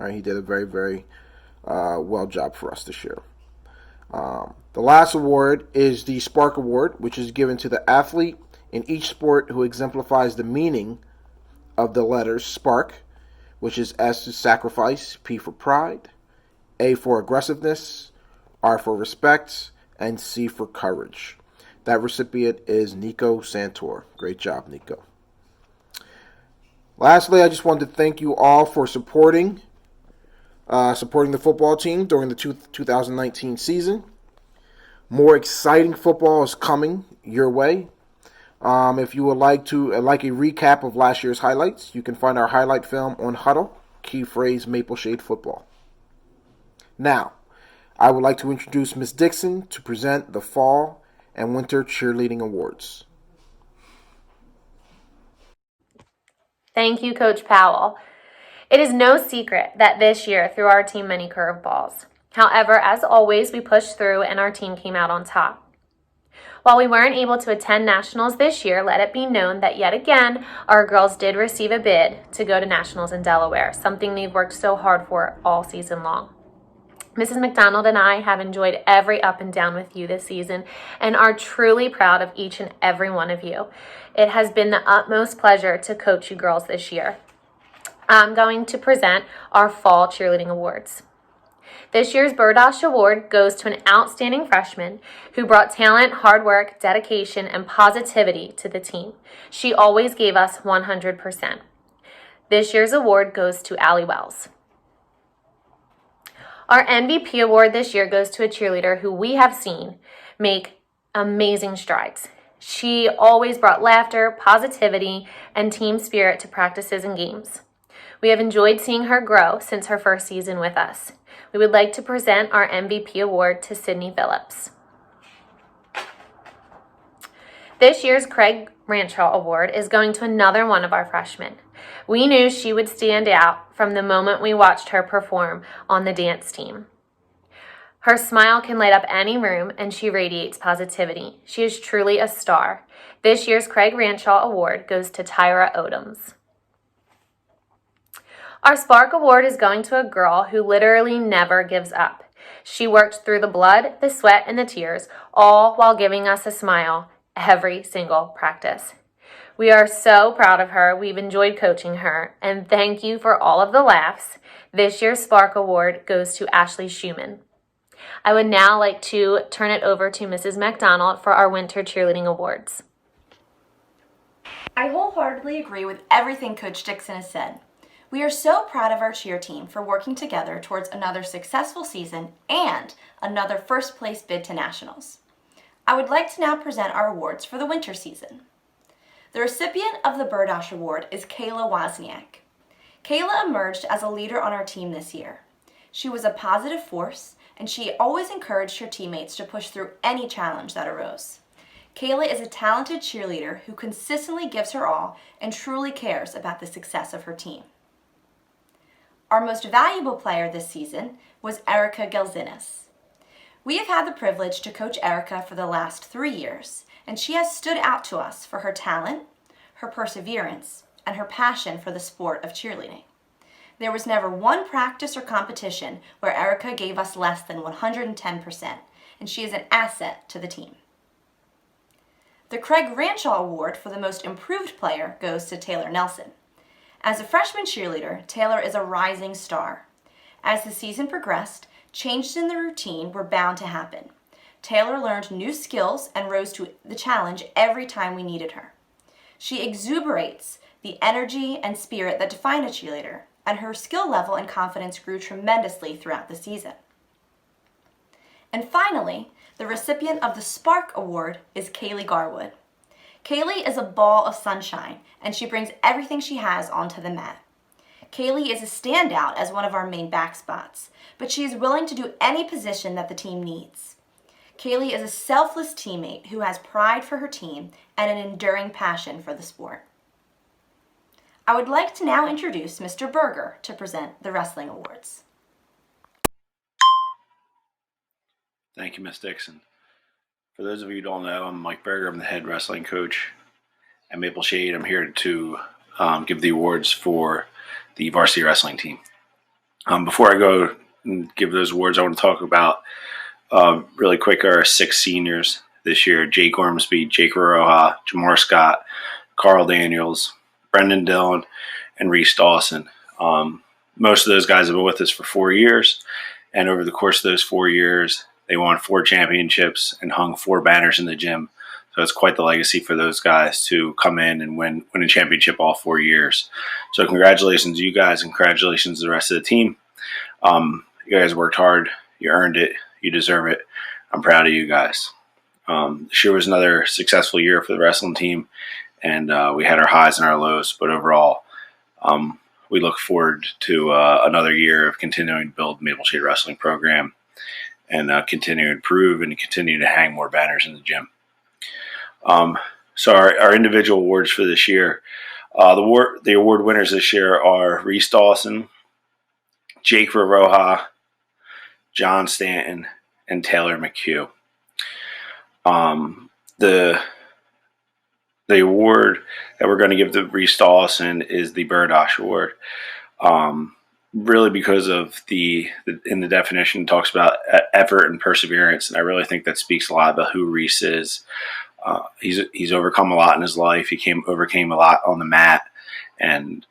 L: All right, he did a very, very well job for us this year. The last award is the Spark Award, which is given to the athlete in each sport who exemplifies the meaning of the letters SPARK, which is S for sacrifice, P for pride, A for aggressiveness, R for respect, and C for courage. That recipient is Nico Santor. Great job, Nico. Lastly, I just wanted to thank you all for supporting the football team during the 2019 season. More exciting football is coming your way. If you would like a recap of last year's highlights, you can find our highlight film on Huddle, key phrase Maple Shade Football. Now, I would like to introduce Ms. Dixon to present the Fall and Winter Cheerleading Awards.
D: Thank you, Coach Powell. It is no secret that this year threw our team many curveballs. However, as always, we pushed through and our team came out on top. While we weren't able to attend nationals this year, let it be known that yet again, our girls did receive a bid to go to nationals in Delaware, something they've worked so hard for all season long. Mrs. McDonald and I have enjoyed every up and down with you this season and are truly proud of each and every one of you. It has been the utmost pleasure to coach you girls this year. I'm going to present our Fall Cheerleading Awards. This year's Burdosh Award goes to an outstanding freshman who brought talent, hard work, dedication, and positivity to the team. She always gave us 100%. This year's award goes to Allie Wells. Our MVP award this year goes to a cheerleader who we have seen make amazing strides. She always brought laughter, positivity, and team spirit to practices and games. We have enjoyed seeing her grow since her first season with us. We would like to present our MVP award to Sydney Phillips. This year's Craig Renshaw Award is going to another one of our freshmen. We knew she would stand out from the moment we watched her perform on the dance team. Her smile can light up any room and she radiates positivity. She is truly a star. This year's Craig Renshaw Award goes to Tyra Odoms. Our Spark Award is going to a girl who literally never gives up. She worked through the blood, the sweat, and the tears, all while giving us a smile every single practice. We are so proud of her. We've enjoyed coaching her, and thank you for all of the laughs. This year's Spark Award goes to Ashley Schumann. I would now like to turn it over to Mrs. McDonald for our Winter Cheerleading Awards.
M: I wholeheartedly agree with everything Coach Dixon has said. We are so proud of our cheer team for working together towards another successful season and another first place bid to nationals. I would like to now present our awards for the winter season. The recipient of the Burdosh Award is Kayla Wozniak. Kayla emerged as a leader on our team this year. She was a positive force, and she always encouraged her teammates to push through any challenge that arose. Kayla is a talented cheerleader who consistently gives her all and truly cares about the success of her team. Our most valuable player this season was Erica Gelzinis. We have had the privilege to coach Erica for the last 3 years, and she has stood out to us for her talent, her perseverance, and her passion for the sport of cheerleading. There was never one practice or competition where Erica gave us less than 110%, and she is an asset to the team. The Craig Ranshaw Award for the Most Improved Player goes to Taylor Nelson. As a freshman cheerleader, Taylor is a rising star. As the season progressed, changes in the routine were bound to happen. Taylor learned new skills and rose to the challenge every time we needed her. She exuberates the energy and spirit that define a cheerleader, and her skill level and confidence grew tremendously throughout the season. And finally, the recipient of the Spark Award is Kaylee Garwood. Kaylee is a ball of sunshine, and she brings everything she has onto the mat. Kaylee is a standout as one of our main back spots, but she is willing to do any position that the team needs. Kaylee is a selfless teammate who has pride for her team and an enduring passion for the sport. I would like to now introduce Mr. Berger to present the Wrestling Awards.
N: Thank you, Ms. Dixon. For those of you who don't know, I'm Mike Berger. I'm the head wrestling coach at Maple Shade. I'm here to give the awards for the varsity wrestling team. Before I go and give those awards, I want to talk about really quick our 6 seniors this year: Jake Ormsby, Jake Roja, Jamar Scott, Carl Daniels, Brendan Dillon, and Reese Dawson. Most of those guys have been with us for 4 years, and over the course of those 4 years, they won 4 championships and hung 4 banners in the gym. So it's quite the legacy for those guys to come in and win a championship all 4 years. So congratulations to you guys, and congratulations to the rest of the team. You guys worked hard. You earned it. You deserve it. I'm proud of you guys. This year was another successful year for the wrestling team, and we had our highs and our lows. But overall, we look forward to another year of continuing to build Maple Shade Wrestling program and continue to improve and continue to hang more banners in the gym. So our individual awards for this year, the award winners this year are Reese Dawson, Jake Roja, John Stanton, and Taylor McHugh. The award that we're going to give to Reese Dawson is the Burdosh Award. Really because of in the definition it talks about effort and perseverance, and I really think that speaks a lot about who Reese is. He's overcome a lot in his life. He overcame a lot on the mat, and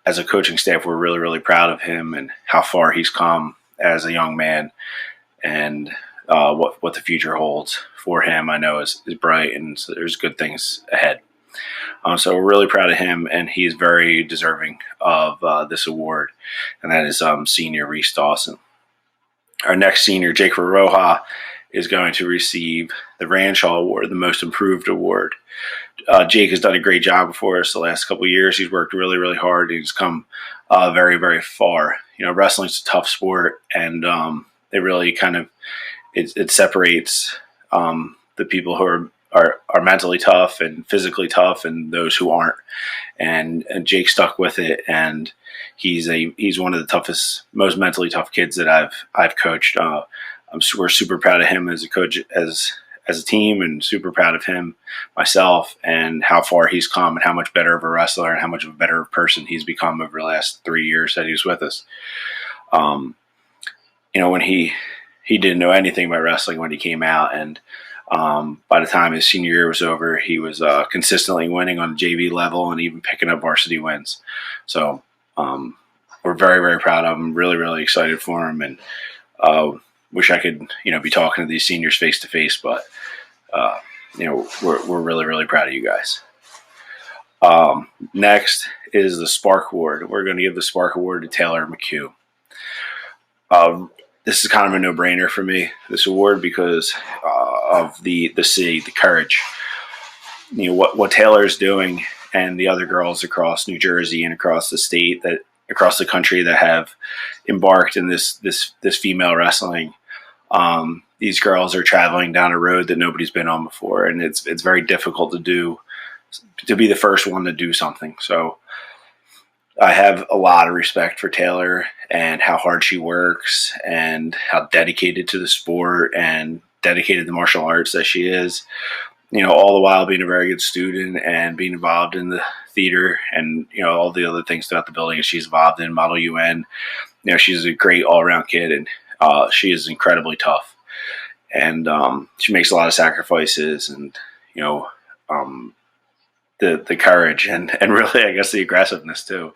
N: as a coaching staff, we're really, really proud of him and how far he's come as a young man, and what the future holds for him, I know is bright, and so there's good things ahead. So we're really proud of him, and he's very deserving of this award, and that is senior Reese Dawson. Our next senior, Jake Roja, is going to receive the Ranshaw Award, the Most Improved Award. Jake has done a great job for us the last couple of years. He's worked really, really hard. He's come very, very far. You know, wrestling's a tough sport, and it really kind of it separates the people who are mentally tough and physically tough and those who aren't. And Jake stuck with it, and he's one of the toughest, most mentally tough kids that I've coached. We're super proud of him as a coach, as a team, and super proud of him myself and how far he's come and how much better of a wrestler and how much of a better person he's become over the last 3 years that he was with us. When he didn't know anything about wrestling when he came out, and by the time his senior year was over, he was consistently winning on the JV level and even picking up varsity wins. So we're very, very proud of him, really, really excited for him, and wish I could, be talking to these seniors face to face, but we're really, really proud of you guys. Next is the Spark Award. We're going to give the Spark Award to Taylor McHugh. This is kind of a no-brainer for me, this award, because of the courage. What Taylor's doing, and the other girls across New Jersey and across the state, across the country that have embarked in this female wrestling. These girls are traveling down a road that nobody's been on before, and it's very difficult to be the first one to do something. So I have a lot of respect for Taylor and how hard she works and how dedicated to the sport and dedicated to martial arts that she is. All the while being a very good student and being involved in the theater and, all the other things throughout the building that she's involved in, Model UN. She's a great all-around kid, and she is incredibly tough. And she makes a lot of sacrifices, and, the courage and really, I guess, the aggressiveness too.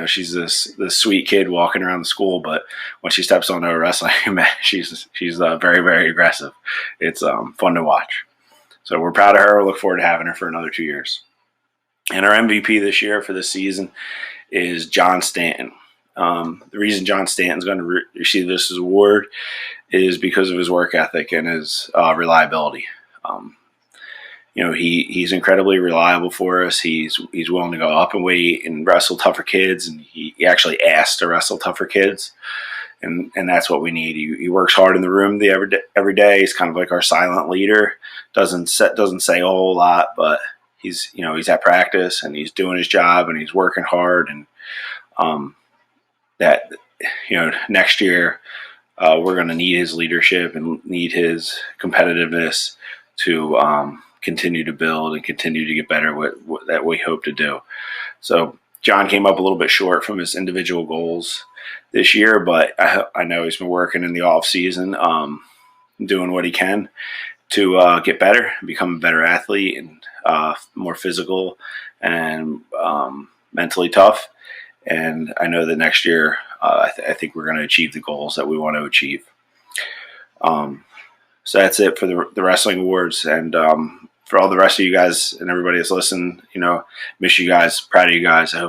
N: She's this sweet kid walking around the school, but when she steps onto a wrestling mat, she's very, very aggressive. It's fun to watch. So we're proud of her. We look forward to having her for another 2 years. And our MVP this year for this season is John Stanton. The reason John Stanton's going to receive this award is because of his work ethic and his reliability. He's incredibly reliable for us. He's willing to go up in weight and wrestle tougher kids, and he actually asked to wrestle tougher kids, and that's what we need. He works hard in the room every day. He's kind of like our silent leader. Doesn't say a whole lot, but he's at practice and he's doing his job and he's working hard, and that next year we're going to need his leadership and need his competitiveness to continue to build and continue to get better what that we hope to do. So John came up a little bit short from his individual goals this year, but I know he's been working in the off season, doing what he can to get better, become a better athlete, and more physical and mentally tough. And I know that next year, I think we're going to achieve the goals that we want to achieve. So that's it for the wrestling awards. And for all the rest of you guys and everybody that's listening, miss you guys, proud of you guys. I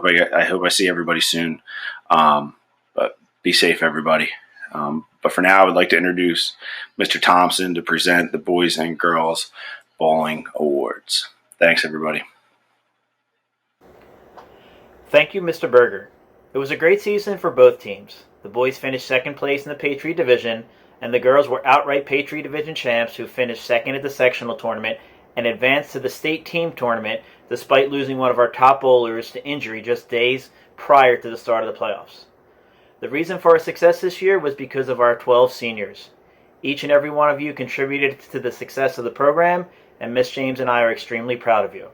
N: hope I see everybody soon. But be safe, everybody. But for now, I would like to introduce Mr. Thompson to present the Boys and Girls Bowling Awards. Thanks, everybody.
O: Thank you, Mr. Berger. It was a great season for both teams. The boys finished second place in the Patriot Division, and the girls were outright Patriot Division champs who finished second at the sectional tournament and advanced to the state team tournament despite losing one of our top bowlers to injury just days prior to the start of the playoffs. The reason for our success this year was because of our 12 seniors. Each and every one of you contributed to the success of the program, and Miss James and I are extremely proud of you.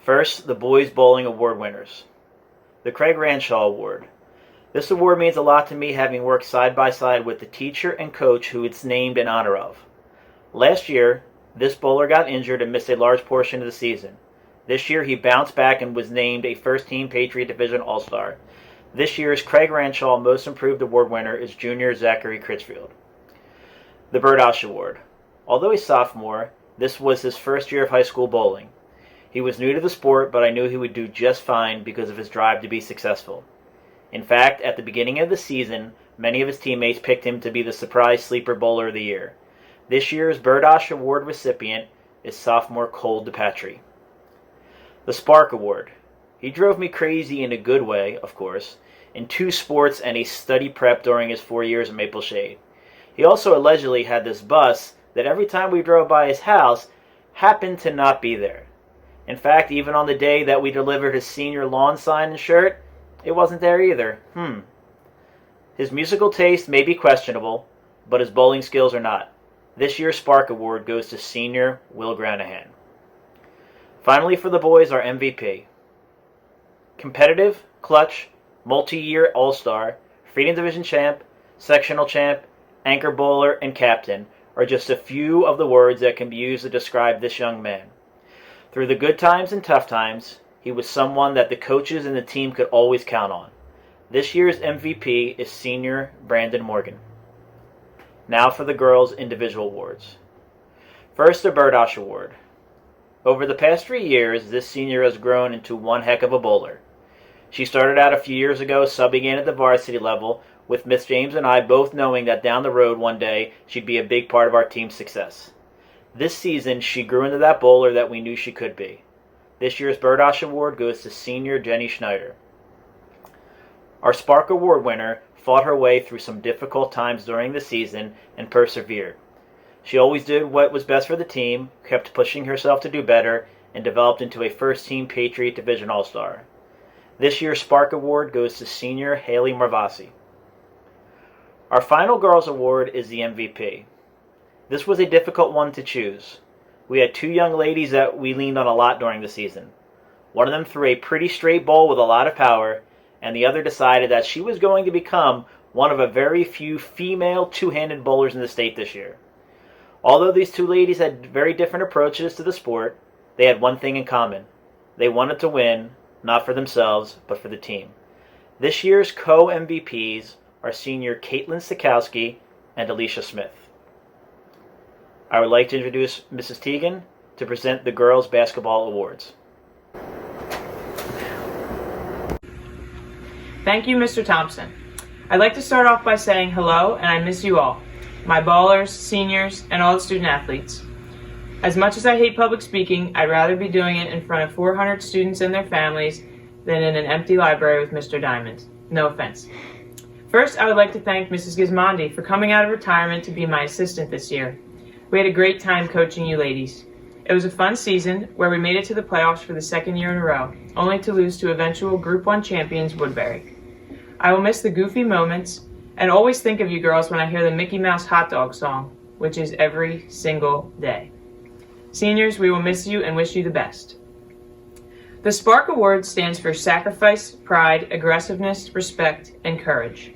O: First, the Boys Bowling Award winners. The Craig Ranshaw Award. This award means a lot to me, having worked side by side with the teacher and coach who it's named in honor of. Last year, this bowler got injured and missed a large portion of the season. This year, he bounced back and was named a first-team Patriot Division All-Star. This year's Craig Ranshaw Most Improved Award winner is junior Zachary Critchfield. The Burdosh Award. Although a sophomore, this was his first year of high school bowling. He was new to the sport, but I knew he would do just fine because of his drive to be successful. In fact, at the beginning of the season, many of his teammates picked him to be the surprise sleeper bowler of the year. This year's Burdosh Award recipient is sophomore Cole DePatry. The Spark Award. He drove me crazy in a good way, of course, in 2 sports and a study prep during his 4 years at Maple Shade. He also allegedly had this bus that every time we drove by his house happened to not be there. In fact, even on the day that we delivered his senior lawn sign and shirt, it wasn't there either. His musical taste may be questionable, but his bowling skills are not. This year's Spark Award goes to senior Will Granahan. Finally, for the boys, our MVP. Competitive, clutch, multi-year all-star, Freedom Division champ, sectional champ, anchor bowler, and captain are just a few of the words that can be used to describe this young man. Through the good times and tough times, he was someone that the coaches and the team could always count on. This year's MVP is senior Brandon Morgan. Now for the girls' individual awards. First, the Burdosh Award. Over the past 3 years, this senior has grown into one heck of a bowler. She started out a few years ago subbing in at the varsity level, with Miss James and I both knowing that down the road one day she'd be a big part of our team's success. This season, she grew into that bowler that we knew she could be. This year's Burdosh Award goes to senior Jenny Schneider. Our Spark Award winner fought her way through some difficult times during the season and persevered. She always did what was best for the team, kept pushing herself to do better, and developed into a first-team Patriot Division All-Star. This year's Spark Award goes to senior Haley Marvasi. Our final Girls Award is the MVP. This was a difficult one to choose. We had 2 young ladies that we leaned on a lot during the season. One of them threw a pretty straight bowl with a lot of power, and the other decided that she was going to become one of a very few female two-handed bowlers in the state this year. Although these 2 ladies had very different approaches to the sport, they had one thing in common. They wanted to win, not for themselves, but for the team. This year's co-MVPs are senior Caitlin Sikowski and Alicia Smith. I would like to introduce Mrs. Teagan to present the Girls Basketball Awards.
P: Thank you, Mr. Thompson. I'd like to start off by saying hello and I miss you all, my ballers, seniors, and all the student athletes. As much as I hate public speaking, I'd rather be doing it in front of 400 students and their families than in an empty library with Mr. Diamond. No offense. First, I would like to thank Mrs. Gismondi for coming out of retirement to be my assistant this year. We had a great time coaching you ladies. It was a fun season where we made it to the playoffs for the 2nd year in a row, only to lose to eventual Group 1 champions Woodbury. I will miss the goofy moments and always think of you girls when I hear the Mickey Mouse hot dog song, which is every single day. Seniors, we will miss you and wish you the best. The Spark Award stands for Sacrifice, Pride, Aggressiveness, Respect, and Courage.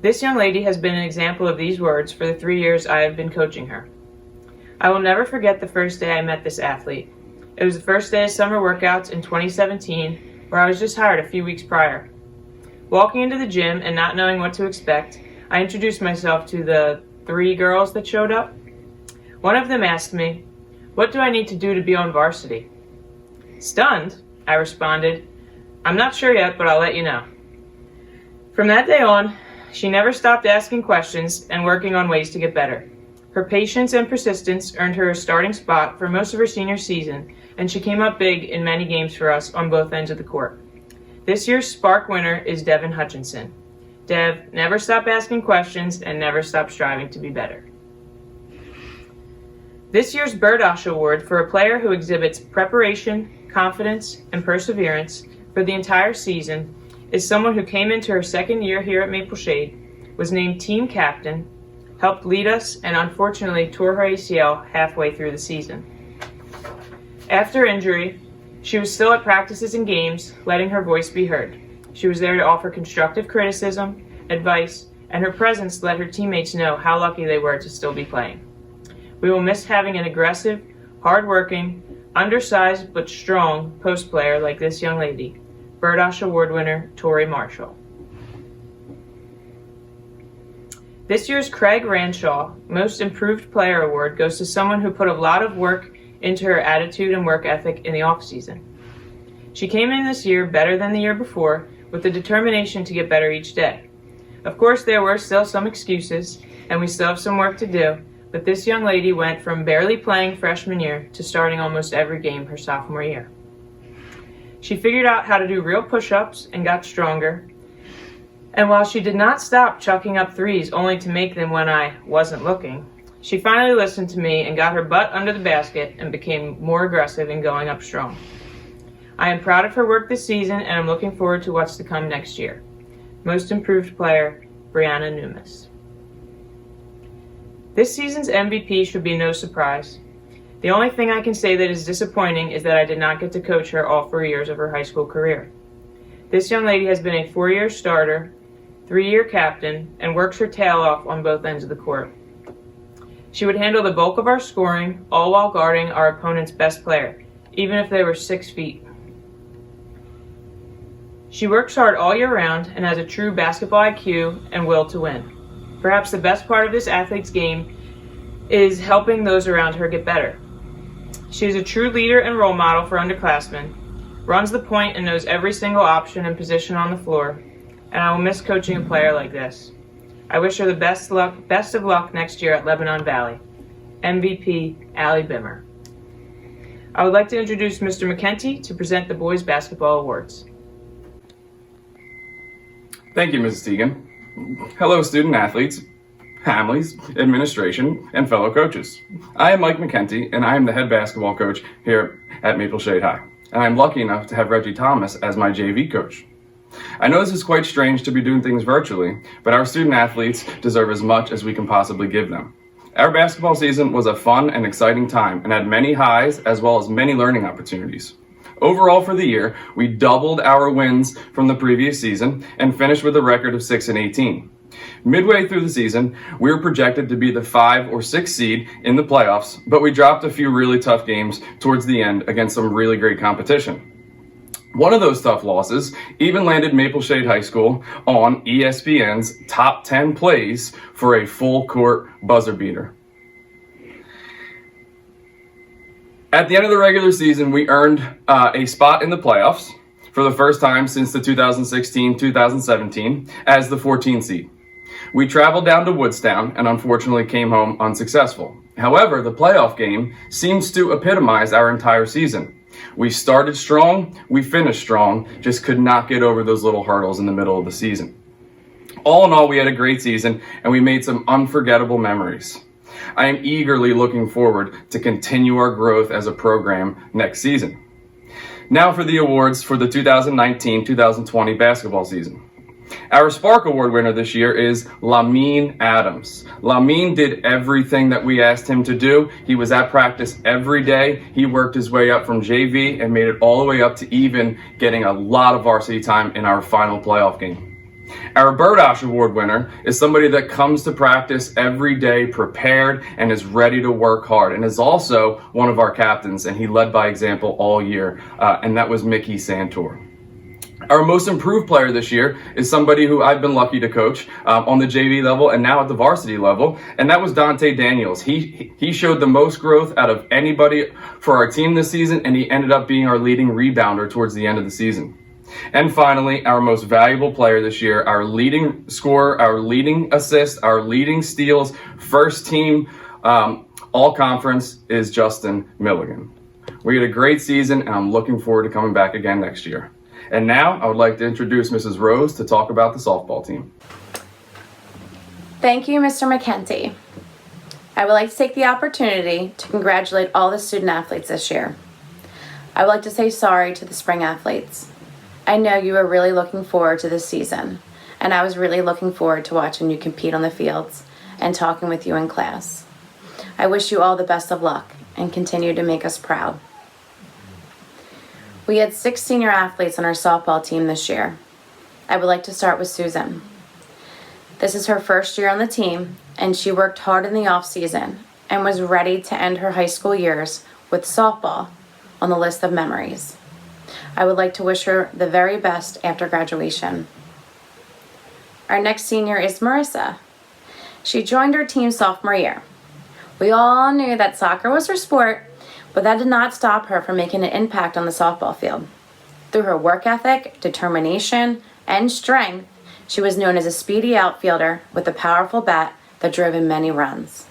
P: This young lady has been an example of these words for the 3 years I have been coaching her. I will never forget the first day I met this athlete. It was the first day of summer workouts in 2017, where I was just hired a few weeks prior. Walking into the gym and not knowing what to expect, I introduced myself to the 3 girls that showed up. One of them asked me, "What do I need to do to be on varsity?" Stunned, I responded, "I'm not sure yet, but I'll let you know." From that day on, she never stopped asking questions and working on ways to get better. Her patience and persistence earned her a starting spot for most of her senior season, and she came up big in many games for us on both ends of the court. This year's Spark winner is Devin Hutchinson. Dev, never stop asking questions and never stop striving to be better. This year's Burdosh Award for a player who exhibits preparation, confidence, and perseverance for the entire season is someone who came into her 2nd year here at Maple Shade, was named team captain, helped lead us, and unfortunately tore her ACL halfway through the season. After injury, she was still at practices and games, letting her voice be heard. She was there to offer constructive criticism, advice, and her presence let her teammates know how lucky they were to still be playing. We will miss having an aggressive, hard-working, undersized but strong post player like this young lady, Burdosh Award winner Tori Marshall. This year's Craig Ranshaw Most Improved Player Award goes to someone who put a lot of work into her attitude and work ethic in the off-season. She came in this year better than the year before, with the determination to get better each day. Of course, there were still some excuses, and we still have some work to do, but this young lady went from barely playing freshman year to starting almost every game her sophomore year. She figured out how to do real push-ups and got stronger, and while she did not stop chucking up threes only to make them when I wasn't looking, she finally listened to me and got her butt under the basket and became more aggressive in going up strong. I am proud of her work this season and I'm looking forward to what's to come next year. Most Improved Player, Brianna Numis. This season's MVP should be no surprise. The only thing I can say that is disappointing is that I did not get to coach her all 4 years of her high school career. This young lady has been a 4-year starter, 3-year captain, and works her tail off on both ends of the court. She would handle the bulk of our scoring, all while guarding our opponent's best player, even if they were 6 feet. She works hard all year round and has a true basketball IQ and will to win. Perhaps the best part of this athlete's game is helping those around her get better. She is a true leader and role model for underclassmen, runs the point and knows every single option and position on the floor, and I will miss coaching a player like this. I wish her the best of luck next year at Lebanon Valley. MVP, Allie Bimmer. I would like to introduce Mr. McKenty to present the Boys Basketball Awards.
Q: Thank you, Mrs. Teagan. Hello, student athletes, families, administration, and fellow coaches. I am Mike McKenty, and I am the head basketball coach here at Maple Shade High. And I'm lucky enough to have Reggie Thomas as my JV coach. I know this is quite strange to be doing things virtually, but our student athletes deserve as much as we can possibly give them. Our basketball season was a fun and exciting time and had many highs as well as many learning opportunities. Overall for the year, we doubled our wins from the previous season and finished with a record of 6-18. Midway through the season, we were projected to be the 5 or 6 seed in the playoffs, but we dropped a few really tough games towards the end against some really great competition. One of those tough losses even landed Maple Shade High School on ESPN's top 10 plays for a full court buzzer beater. At the end of the regular season, we earned a spot in the playoffs for the first time since the 2016-2017 as the 14 seed. We traveled down to Woodstown and unfortunately came home unsuccessful. However, the playoff game seems to epitomize our entire season. We started strong, we finished strong, just could not get over those little hurdles in the middle of the season. All in all, we had a great season and we made some unforgettable memories. I am eagerly looking forward to continue our growth as a program next season. Now for the awards for the 2019-2020 basketball season. Our Spark Award winner this year is Lamine Adams. Lamine did everything that we asked him to do. He was at practice every day. He worked his way up from JV and made it all the way up to even getting a lot of varsity time in our final playoff game. Our Birdosh Award winner is somebody that comes to practice every day prepared and is ready to work hard, and is also one of our captains, and he led by example all year, and that was Mickey Santor. Our most improved player this year is somebody who I've been lucky to coach on the JV level and now at the varsity level, and that was Dante Daniels. He showed the most growth out of anybody for our team this season, and he ended up being our leading rebounder towards the end of the season. And finally, our most valuable player this year, our leading scorer, our leading assist, our leading steals, first team all conference is Justin Milligan. We had a great season, and I'm looking forward to coming back again next year. And now I would like to introduce Mrs. Rose to talk about the softball team.
M: Thank you, Mr. McKenty. I would like to take the opportunity to congratulate all the student athletes this year. I would like to say sorry to the spring athletes. I know you were really looking forward to this season, and I was really looking forward to watching you compete on the fields and talking with you in class. I wish you all the best of luck and continue to make us proud. We had 6 senior athletes on our softball team this year. I would like to start with Susan. This is her first year on the team, and she worked hard in the off-season and was ready to end her high school years with softball on the list of memories. I would like to wish her the very best after graduation. Our next senior is Marissa. She joined our team sophomore year. We all knew that soccer was her sport, but that did not stop her from making an impact on the softball field. Through her work ethic, determination, and strength, she was known as a speedy outfielder with a powerful bat that drove in many runs.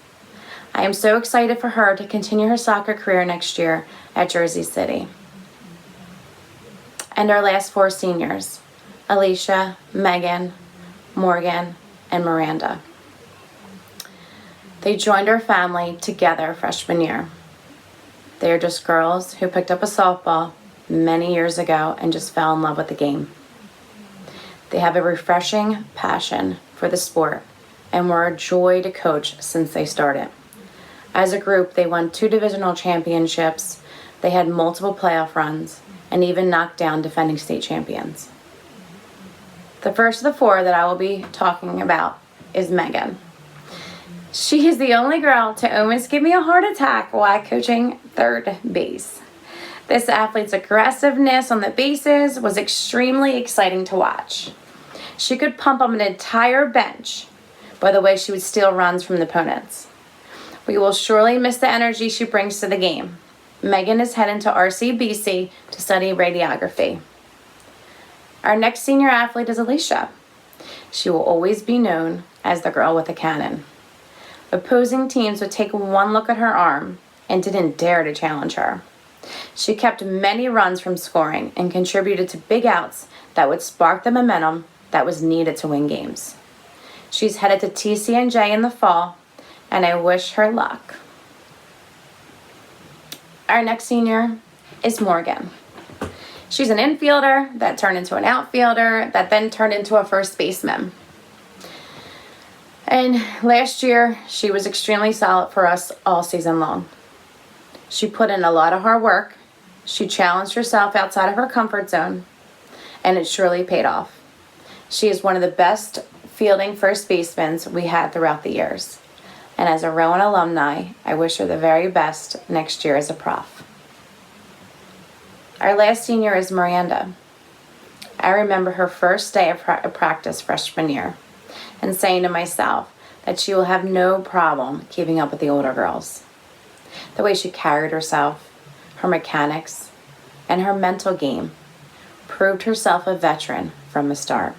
M: I am so excited for her to continue her soccer career next year at Jersey City. And our last 4 seniors, Alicia, Megan, Morgan, and Miranda. They joined our family together freshman year. They are just girls who picked up a softball many years ago and just fell in love with the game. They have a refreshing passion for the sport and were a joy to coach since they started. As a group, they won 2 divisional championships, they had multiple playoff runs, and even knocked down defending state champions. The first of the 4 that I will be talking about is Megan. She is the only girl to almost give me a heart attack while coaching third base. This athlete's aggressiveness on the bases was extremely exciting to watch. She could pump up an entire bench by the way she would steal runs from the opponents.
R: We will surely miss the energy she brings to the game. Megan is heading to RCBC to study radiography. Our next senior athlete is Alicia. She will always be known as the girl with a cannon. Opposing teams would take one look at her arm and didn't dare to challenge her. She kept many runs from scoring and contributed to big outs that would spark the momentum that was needed to win games. She's headed to TCNJ in the fall, and I wish her luck. Our next senior is Morgan. She's an infielder that turned into an outfielder that then turned into a first baseman. And last year, she was extremely solid for us all season long. She put in a lot of hard work. She challenged herself outside of her comfort zone, and it surely paid off. She is one of the best fielding first basemen we had throughout the years. And as a Rowan alumni, I wish her the very best next year as a prof. Our last senior is Miranda. I remember her first day of practice freshman year and saying to myself that she will have no problem keeping up with the older girls. The way she carried herself, her mechanics, and her mental game proved herself a veteran from the start.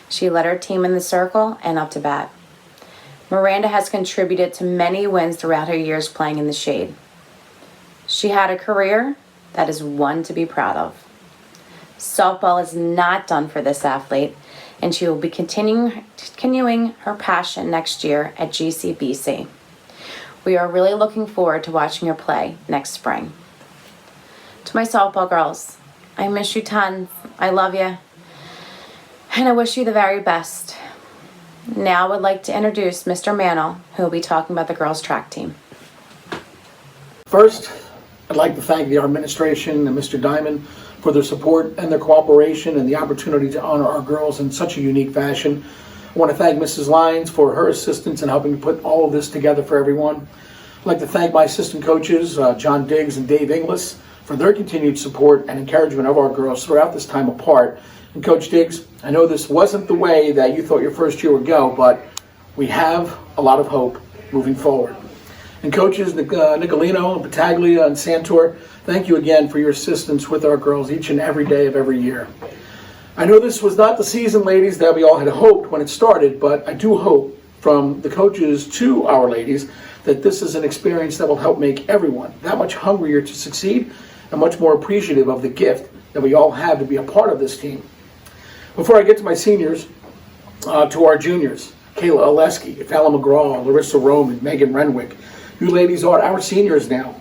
R: She led her team in the circle and up to bat. Miranda has contributed to many wins throughout her years playing in the shade. She had a career that is one to be proud of. Softball is not done for this athlete, and she will be continuing her passion next year at GCBC. We are really looking forward to watching her play next spring. To my softball girls, I miss you tons. I love you. And I wish you the very best. Now I would like to introduce Mr. Mantle, who will be talking about the girls' track team.
S: First, I'd like to thank the administration and Mr. Diamond for their support and their cooperation and the opportunity to honor our girls in such a unique fashion. I want to thank Mrs. Lyons for her assistance in helping put all of this together for everyone. I'd like to thank my assistant coaches, John Diggs and Dave Inglis, for their continued support and encouragement of our girls throughout this time apart. And Coach Diggs, I know this wasn't the way that you thought your first year would go, but we have a lot of hope moving forward. And coaches Nicolino, Battaglia, and Santor, thank you again for your assistance with our girls each and every day of every year. I know this was not the season, ladies, that we all had hoped when it started, but I do hope from the coaches to our ladies that this is an experience that will help make everyone that much hungrier to succeed and much more appreciative of the gift that we all have to be a part of this team. Before I get to my seniors, to our juniors, Kayla Oleski, Fallon McGraw, Larissa Roman, Megan Renwick, you ladies are our seniors now.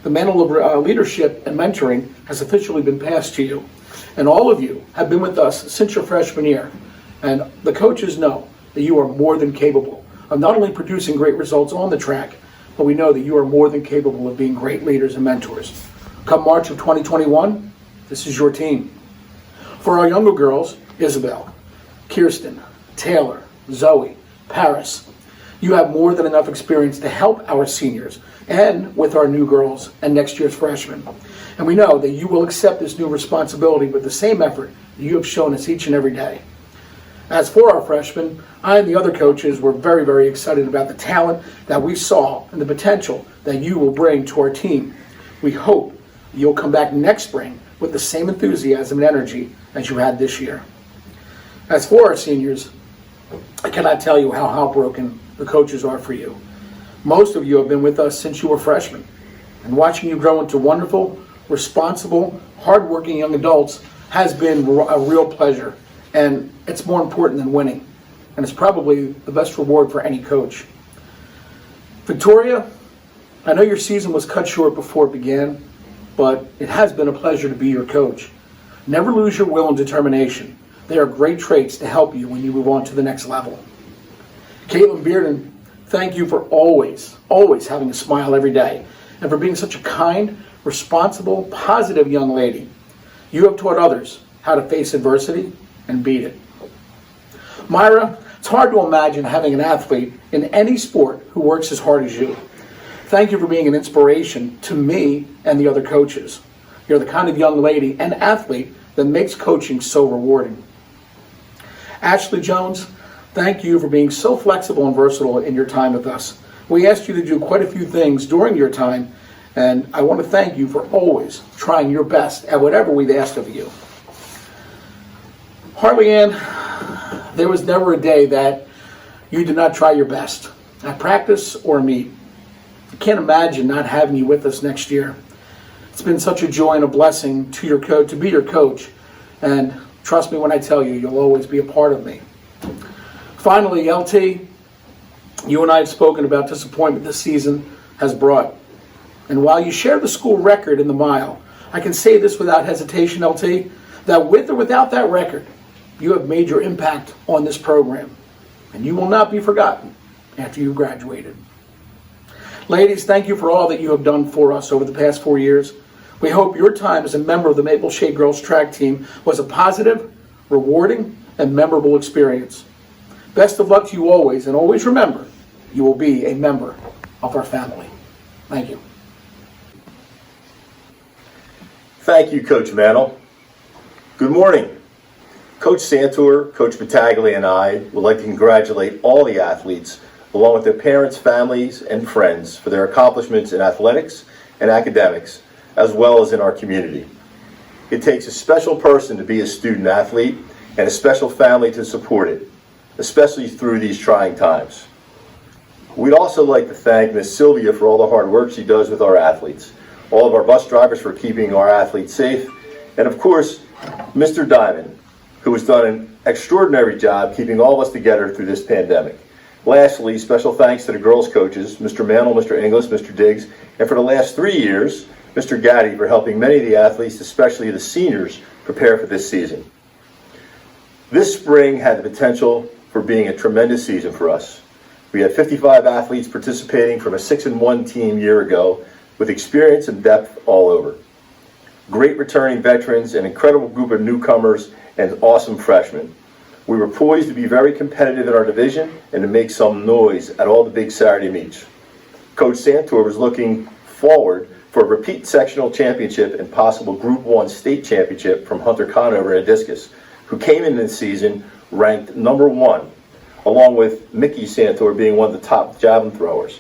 S: The mantle of leadership and mentoring has officially been passed to you. And all of you have been with us since your freshman year. And the coaches know that you are more than capable of not only producing great results on the track, but we know that you are more than capable of being great leaders and mentors. Come March of 2021, this is your team. For our younger girls, Isabel, Kirsten, Taylor, Zoe, Paris, you have more than enough experience to help our seniors and with our new girls and next year's freshmen. And we know that you will accept this new responsibility with the same effort that you have shown us each and every day. As for our freshmen, I and the other coaches were very, very excited about the talent that we saw and the potential that you will bring to our team. We hope you'll come back next spring with the same enthusiasm and energy as you had this year. As for our seniors, I cannot tell you how heartbroken the coaches are for you. Most of you have been with us since you were freshmen, and watching you grow into wonderful, responsible, hardworking young adults has been a real pleasure, and it's more important than winning, and it's probably the best reward for any coach. Victoria, I know your season was cut short before it began, but it has been a pleasure to be your coach. Never lose your will and determination. They are great traits to help you when you move on to the next level. Caitlin Bearden, thank you for always having a smile every day and for being such a kind, responsible, positive young lady. You have taught others how to face adversity and beat it. Myra, it's hard to imagine having an athlete in any sport who works as hard as you. Thank you for being an inspiration to me and the other coaches. You're the kind of young lady and athlete that makes coaching so rewarding. Ashley Jones, thank you for being so flexible and versatile in your time with us. We asked you to do quite a few things during your time, and I want to thank you for always trying your best at whatever we've asked of you. Harley Ann, there was never a day that you did not try your best at practice or meet. I can't imagine not having you with us next year. It's been such a joy and a blessing to your to be your coach, and trust me when I tell you, you'll always be a part of me. Finally, LT, you and I have spoken about disappointment this season has brought. And while you share the school record in the mile, I can say this without hesitation, LT, that with or without that record, you have made your impact on this program, and you will not be forgotten after you graduated. Ladies, thank you for all that you have done for us over the past 4 years. We hope your time as a member of the Maple Shade Girls track team was a positive, rewarding, and memorable experience. Best of luck to you always, and always remember, you will be a member of our family. Thank you.
T: Thank you, Coach Mantle. Good morning. Coach Santor, Coach Battaglia, and I would like to congratulate all the athletes, along with their parents, families, and friends for their accomplishments in athletics and academics, as well as in our community. It takes a special person to be a student athlete and a special family to support it, especially through these trying times. We'd also like to thank Ms. Sylvia for all the hard work she does with our athletes, all of our bus drivers for keeping our athletes safe, and of course, Mr. Diamond, who has done an extraordinary job keeping all of us together through this pandemic. Lastly, special thanks to the girls' coaches, Mr. Mantle, Mr. Inglis, Mr. Diggs, and for the last 3 years, Mr. Gaddy, for helping many of the athletes, especially the seniors, prepare for this season. This spring had the potential for being a tremendous season for us. We had 55 athletes participating from a 6-1 team year ago with experience and depth all over. Great returning veterans, an incredible group of newcomers, and awesome freshmen. We were poised to be very competitive in our division and to make some noise at all the big Saturday meets. Coach Santor was looking forward for a repeat sectional championship and possible Group 1 state championship from Hunter Conover in discus, who came in this season ranked number 1, along with Mickey Santor being one of the top javelin throwers.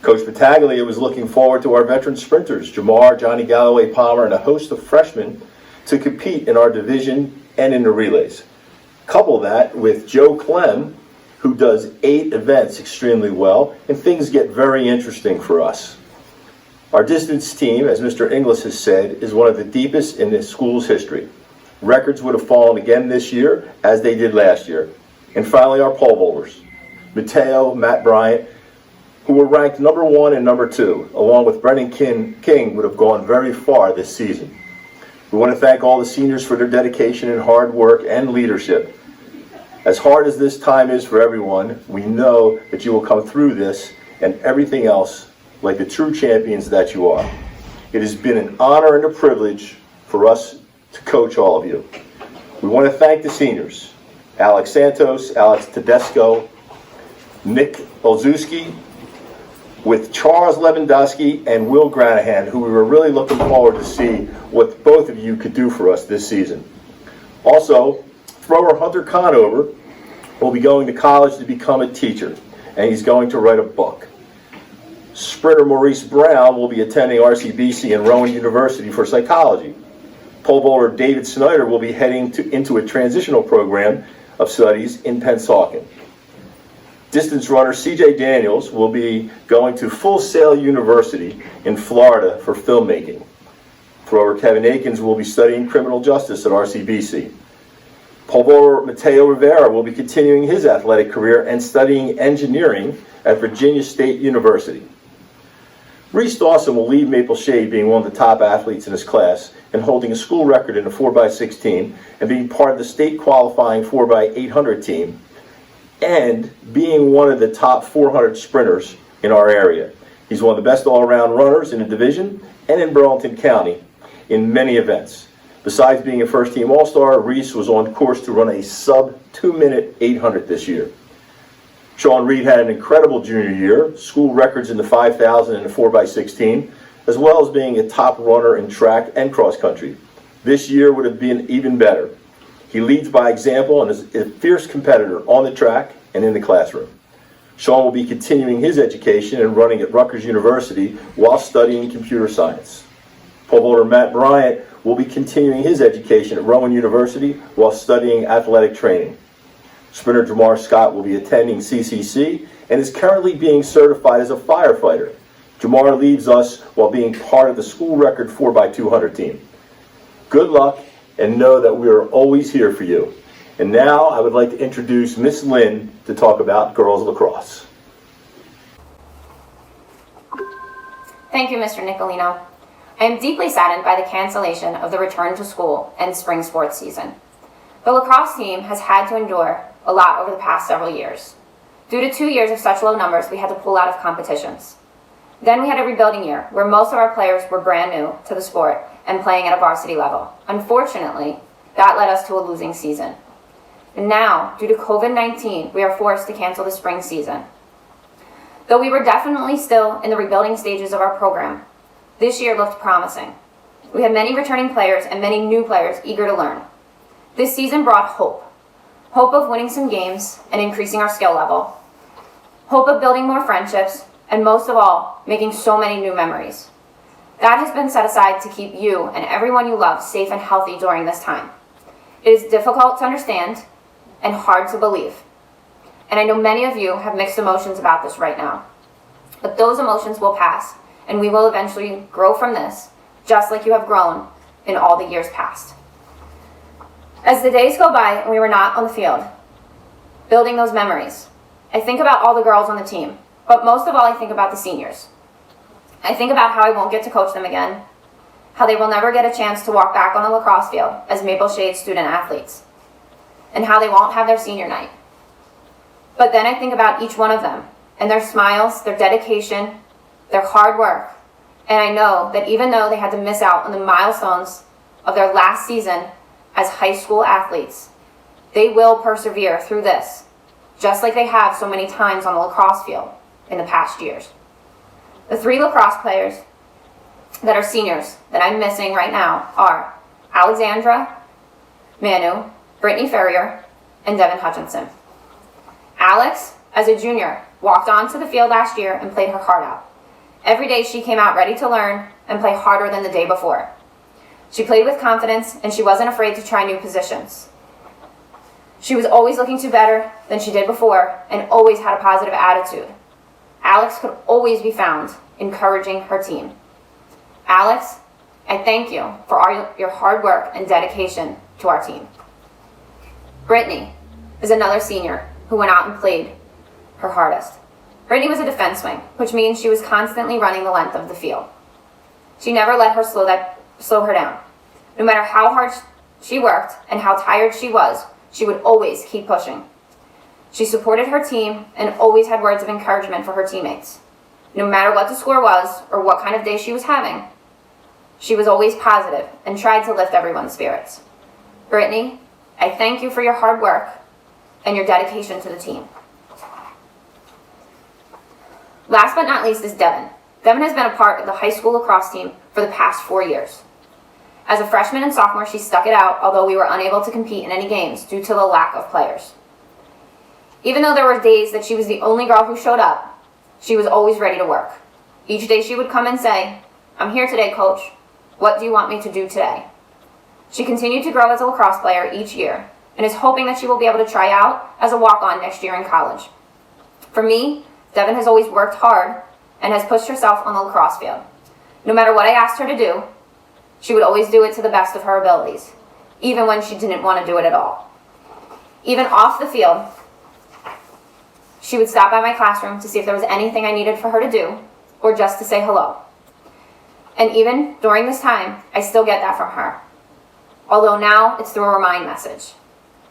T: Coach Battaglia was looking forward to our veteran sprinters, Jamar, Johnny Galloway, Palmer, and a host of freshmen to compete in our division and in the relays. Couple that with Joe Clem, who does 8 events extremely well, and things get very interesting for us. Our distance team, as Mr. Inglis has said, is one of the deepest in the school's history. Records would have fallen again this year, as they did last year. And finally, our pole vaulters, Mateo, Matt Bryant, who were ranked number 1 and number 2, along with Brendan King, would have gone very far this season. We want to thank all the seniors for their dedication and hard work and leadership. As hard as this time is for everyone, we know that you will come through this and everything else like the true champions that you are. It has been an honor and a privilege for us to coach all of you. We want to thank the seniors, Alex Santos, Alex Tedesco, Nick Olszewski, with Charles Lewandowski and Will Granahan, who we were really looking forward to see what both of you could do for us this season. Also, thrower Hunter Conover will be going to college to become a teacher, and he's going to write a book. Sprinter Maurice Brown will be attending RCBC and Rowan University for psychology. Pole vaulter David Snyder will be heading into a transitional program of studies in Pennsauken. Distance runner CJ Daniels will be going to Full Sail University in Florida for filmmaking. Thrower Kevin Akins will be studying criminal justice at RCBC. Pole vaulter Mateo Rivera will be continuing his athletic career and studying engineering at Virginia State University. Reese Dawson will leave Maple Shade being one of the top athletes in his class and holding a school record in the 4x16 and being part of the state qualifying 4x800 team and being one of the top 400 sprinters in our area. He's one of the best all-around runners in the division and in Burlington County in many events. Besides being a first-team All-Star, Reese was on course to run a sub-2-minute 800 this year. Sean Reed had an incredible junior year, school records in the 5,000 and the 4x16, as well as being a top runner in track and cross country. This year would have been even better. He leads by example and is a fierce competitor on the track and in the classroom. Sean will be continuing his education and running at Rutgers University while studying computer science. Pole vaulter Matt Bryant will be continuing his education at Rowan University while studying athletic training. Sprinter Jamar Scott will be attending CCC and is currently being certified as a firefighter. Jamar leaves us while being part of the school record 4x200 team. Good luck, and know that we are always here for you. And now I would like to introduce Miss Lynn to talk about girls lacrosse.
U: Thank you, Mr. Nicolino. I am deeply saddened by the cancellation of the return to school and spring sports season. The lacrosse team has had to endure a lot over the past several years. Due to 2 years of such low numbers, we had to pull out of competitions. Then we had a rebuilding year where most of our players were brand new to the sport and playing at a varsity level. Unfortunately, that led us to a losing season. And now, due to COVID-19, we are forced to cancel the spring season. Though we were definitely still in the rebuilding stages of our program, this year looked promising. We had many returning players and many new players eager to learn. This season brought hope. Hope of winning some games and increasing our skill level. Hope of building more friendships, and most of all, making so many new memories. That has been set aside to keep you and everyone you love safe and healthy during this time. It is difficult to understand and hard to believe. And I know many of you have mixed emotions about this right now. But those emotions will pass, and we will eventually grow from this, just like you have grown in all the years past. As the days go by and we were not on the field, building those memories, I think about all the girls on the team, but most of all I think about the seniors. I think about how I won't get to coach them again, how they will never get a chance to walk back on the lacrosse field as Maple Shade student athletes, and how they won't have their senior night. But then I think about each one of them, and their smiles, their dedication, their hard work, and I know that even though they had to miss out on the milestones of their last season as high school athletes, they will persevere through this, just like they have so many times on the lacrosse field in the past years. The 3 lacrosse players that are seniors that I'm missing right now are Alexandra, Manu, Brittany Ferrier, and Devin Hutchinson. Alex, as a junior, walked onto the field last year and played her heart out. Every day she came out ready to learn and play harder than the day before. She played with confidence and she wasn't afraid to try new positions. She was always looking to do better than she did before and always had a positive attitude. Alex could always be found encouraging her team. Alex, I thank you for your hard work and dedication to our team. Brittany is another senior who went out and played her hardest. Brittany was a defense wing, which means she was constantly running the length of the field. She never let her slow her down. No matter how hard she worked and how tired she was, she would always keep pushing. She supported her team and always had words of encouragement for her teammates. No matter what the score was or what kind of day she was having, she was always positive and tried to lift everyone's spirits. Brittany, I thank you for your hard work and your dedication to the team. Last but not least is Devin. Devin has been a part of the high school lacrosse team for the past 4 years. As a freshman and sophomore, she stuck it out, although we were unable to compete in any games due to the lack of players. Even though there were days that she was the only girl who showed up, she was always ready to work. Each day she would come and say, "I'm here today, coach. What do you want me to do today?" She continued to grow as a lacrosse player each year and is hoping that she will be able to try out as a walk-on next year in college. For me, Devin has always worked hard and has pushed herself on the lacrosse field. No matter what I asked her to do, she would always do it to the best of her abilities, even when she didn't want to do it at all. Even off the field, she would stop by my classroom to see if there was anything I needed for her to do, or just to say hello. And even during this time, I still get that from her. Although now it's through a remind message.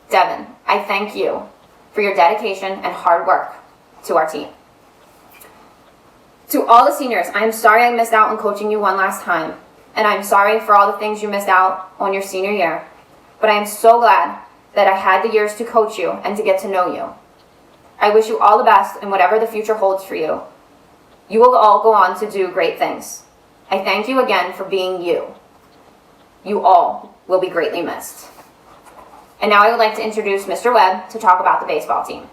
U: Devin, I thank you for your dedication and hard work to our team. To all the seniors, I am sorry I missed out on coaching you one last time, and I'm sorry for all the things you missed out on your senior year, but I am so glad that I had the years to coach you and to get to know you. I wish you all the best in whatever the future holds for you. You will all go on to do great things. I thank you again for being you. You all will be greatly missed. And now I would like to introduce Mr. Webb to talk about the baseball team.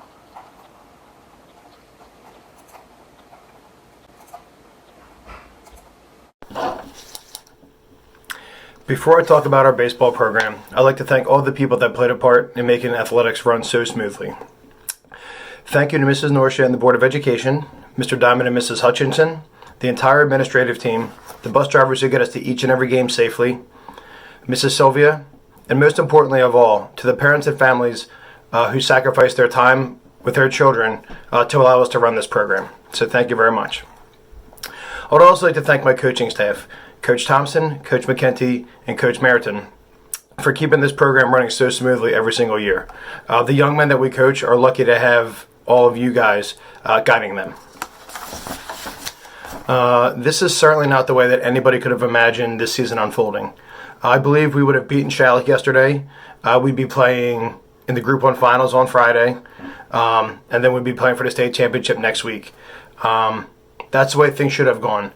B: Before I talk about our baseball program, I'd like to thank all the people that played a part in making athletics run so smoothly. Thank you to Mrs. Norsha and the Board of Education, Mr. Diamond and Mrs. Hutchinson, the entire administrative team, the bus drivers who get us to each and every game safely, Mrs. Sylvia, and most importantly of all, to the parents and families who sacrificed their time with their children to allow us to run this program. So thank you very much. I would also like to thank my coaching staff, Coach Thompson, Coach McKenty, and Coach Meriton, for keeping this program running so smoothly every single year. The young men that we coach are lucky to have all of you guys guiding them. This is certainly not the way that anybody could have imagined this season unfolding. I believe we would have beaten Shalleck yesterday. We'd be playing in the Group 1 finals on Friday, and then we'd be playing for the state championship next week. That's the way things should have gone.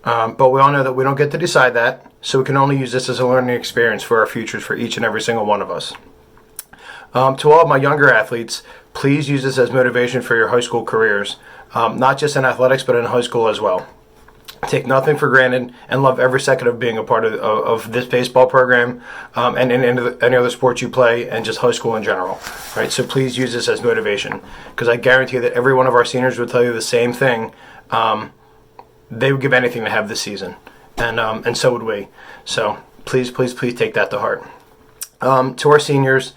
B: But we all know that we don't get to decide that, so we can only use this as a learning experience for our futures for each and every single one of us. To all of my younger athletes, please use this as motivation for your high school careers, not just in athletics, but in high school as well. Take nothing for granted and love every second of being a part of this baseball program and in any other sports you play and just high school in general. Right? So please use this as motivation, because I guarantee that every one of our seniors would tell you the same thing. They would give anything to have this season, and so would we. So please take that to heart. To our seniors,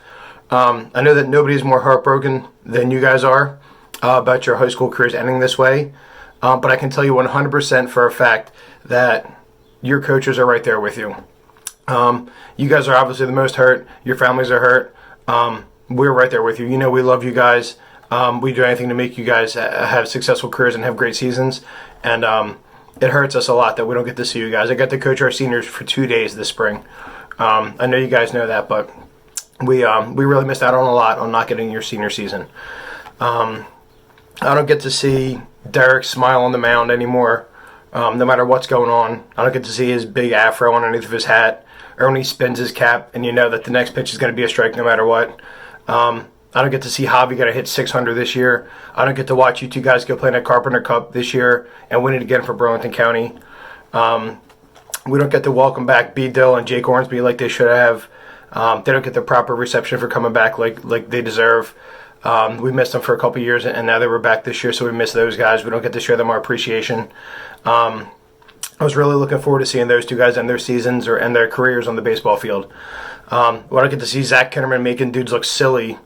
B: I know that nobody is more heartbroken than you guys are about your high school careers ending this way. But I can tell you 100% for a fact that your coaches are right there with you. You guys are obviously the most hurt. Your families are hurt. We're right there with you. You know we love you guys. We do anything to make you guys have successful careers and have great seasons. And it hurts us a lot that we don't get to see you guys. I got to coach our seniors for 2 days this spring. I know you guys know that, but we really missed out on a lot on not getting your senior season. I don't get to see Derek smile on the mound anymore, no matter what's going on. I don't get to see his big afro underneath of his hat, or when he spins his cap and you know that the next pitch is going to be a strike no matter what. I don't get to see Javi get a hit 600 this year. I don't get to watch you two guys go play in a Carpenter Cup this year and win it again for Burlington County. We don't get to welcome back B. Dill and Jake Ormsby like they should have. They don't get the proper reception for coming back like they deserve. We missed them for a couple of years, and now they were back this year, so we miss those guys. We don't get to show them our appreciation. I was really looking forward to seeing those two guys end their seasons or end their careers on the baseball field. We don't get to see Zach Kinnerman making dudes look silly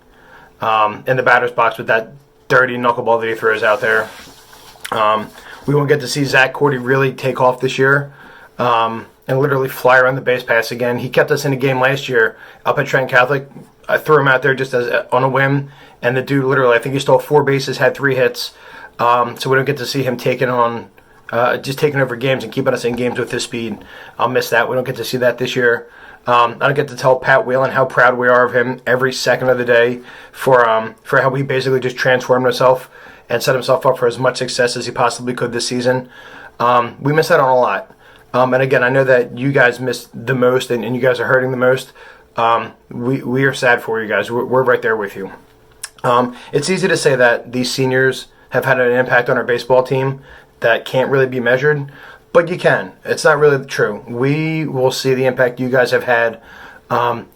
B: in the batter's box with that dirty knuckleball that he throws out there. We won't get to see Zach Cordy really take off this year and literally fly around the base pass again. He kept us in a game last year up at Trent Catholic. I threw him out there just on a whim, and the dude literally, I think he stole 4 bases, had 3 hits. So we don't get to see him taking over games and keeping us in games with his speed. I'll miss that. We don't get to see that this year. I don't get to tell Pat Whelan how proud we are of him every second of the day for how he basically just transformed himself and set himself up for as much success as he possibly could this season. We miss out on a lot. And again, I know that you guys missed the most and you guys are hurting the most. We are sad for you guys. We're right there with you. It's easy to say that these seniors have had an impact on our baseball team that can't really be measured, but you can. It's not really true. We will see the impact you guys have had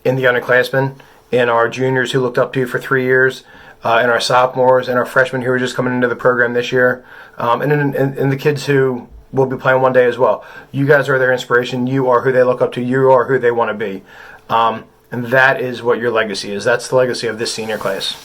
B: in the underclassmen, in our juniors who looked up to you for 3 years, in our sophomores, and our freshmen who are just coming into the program this year, and in the kids who will be playing one day as well. You guys are their inspiration. You are who they look up to. You are who they want to be. And that is what your legacy is. That's the legacy of this senior class.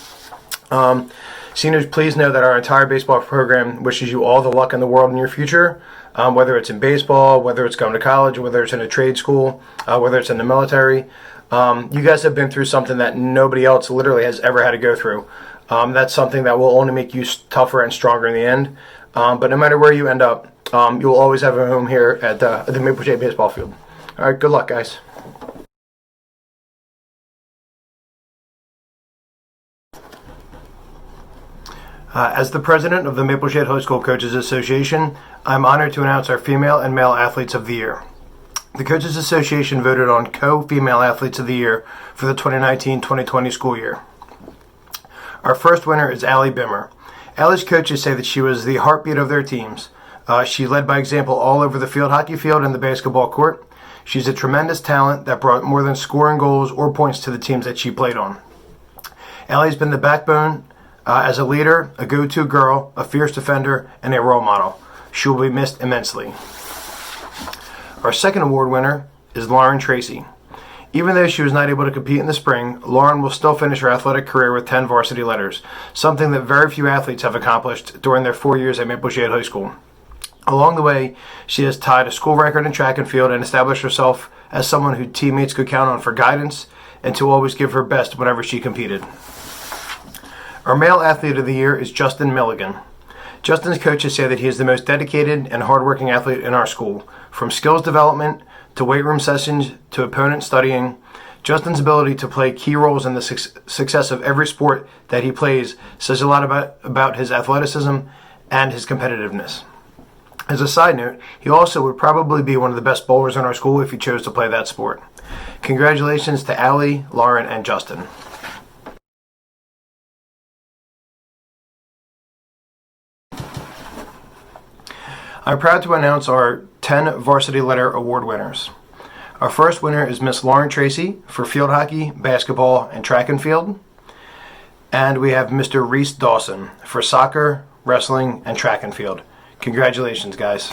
B: Seniors, please know that our entire baseball program wishes you all the luck in the world in your future, whether it's in baseball, whether it's going to college, whether it's in a trade school, whether it's in the military. You guys have been through something that nobody else literally has ever had to go through. That's something that will only make you tougher and stronger in the end. But no matter where you end up, you'll always have a home here at the Maple Shade baseball field. All right, good luck, guys. As the president of the Maple Shade High School Coaches Association, I'm honored to announce our female and male athletes of the year. The Coaches Association voted on co-female athletes of the year for the 2019-2020 school year. Our first winner is Allie Bimmer. Allie's coaches say that she was the heartbeat of their teams. She led by example all over the field hockey field and the basketball court. She's a tremendous talent that brought more than scoring goals or points to the teams that she played on. Allie's been the backbone as a leader, a go-to girl, a fierce defender, and a role model. She will be missed immensely. Our second award winner is Lauren Tracy. Even though she was not able to compete in the spring, Lauren will still finish her athletic career with 10 varsity letters, something that very few athletes have accomplished during their 4 years at Maple Shade High School. Along the way, she has tied a school record in track and field and established herself as someone who teammates could count on for guidance and to always give her best whenever she competed. Our male athlete of the year is Justin Milligan. Justin's coaches say that he is the most dedicated and hardworking athlete in our school. From skills development to weight room sessions to opponent studying, Justin's ability to play key roles in the success of every sport that he plays says a lot about his athleticism and his competitiveness. As a side note, he also would probably be one of the best bowlers in our school if he chose to play that sport. Congratulations to Allie, Lauren, and Justin. I'm proud to announce our 10 Varsity Letter Award winners. Our first winner is Miss Lauren Tracy for field hockey, basketball, and track and field. And we have Mr. Reese Dawson for soccer, wrestling, and track and field. Congratulations, guys.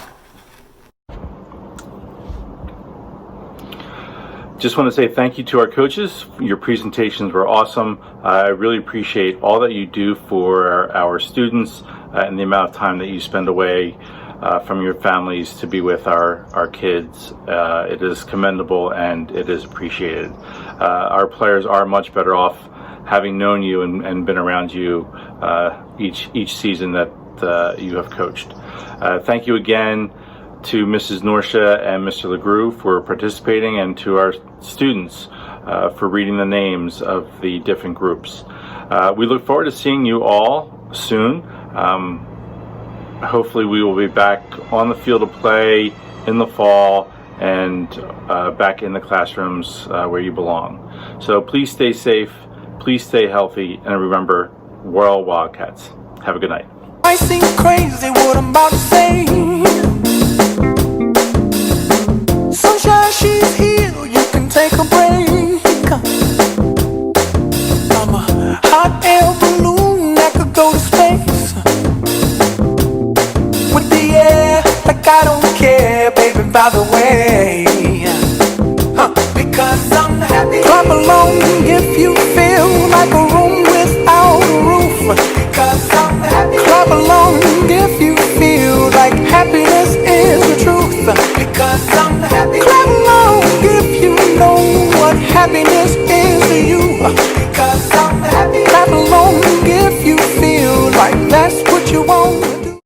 A: Just want to say thank you to our coaches. Your presentations were awesome. I really appreciate all that you do for our students and the amount of time that you spend away from your families to be with our kids. It is commendable and it is appreciated. Our players are much better off having known you and been around you each season that you have coached. Thank you again to Mrs. Norsha and Mr. LeGroux for participating, and to our students for reading the names of the different groups. We look forward to seeing you all soon. Hopefully we will be back on the field of play in the fall and back in the classrooms where you belong. So please stay safe, please stay healthy, and remember, we're all Wildcats. Have a good night.
C: I seem crazy what I'm about to say. Sunshine, she's here, you can take a break. I'm a hot air balloon that could go to space. With the air, like I don't care, baby, by the way. Because I'm happy. Clap along if you feel like a room without a roof. Because I'm happy. Clap along if you feel like happiness is the truth. Because I'm happy. Clap along if you know what happiness is to you. Because I'm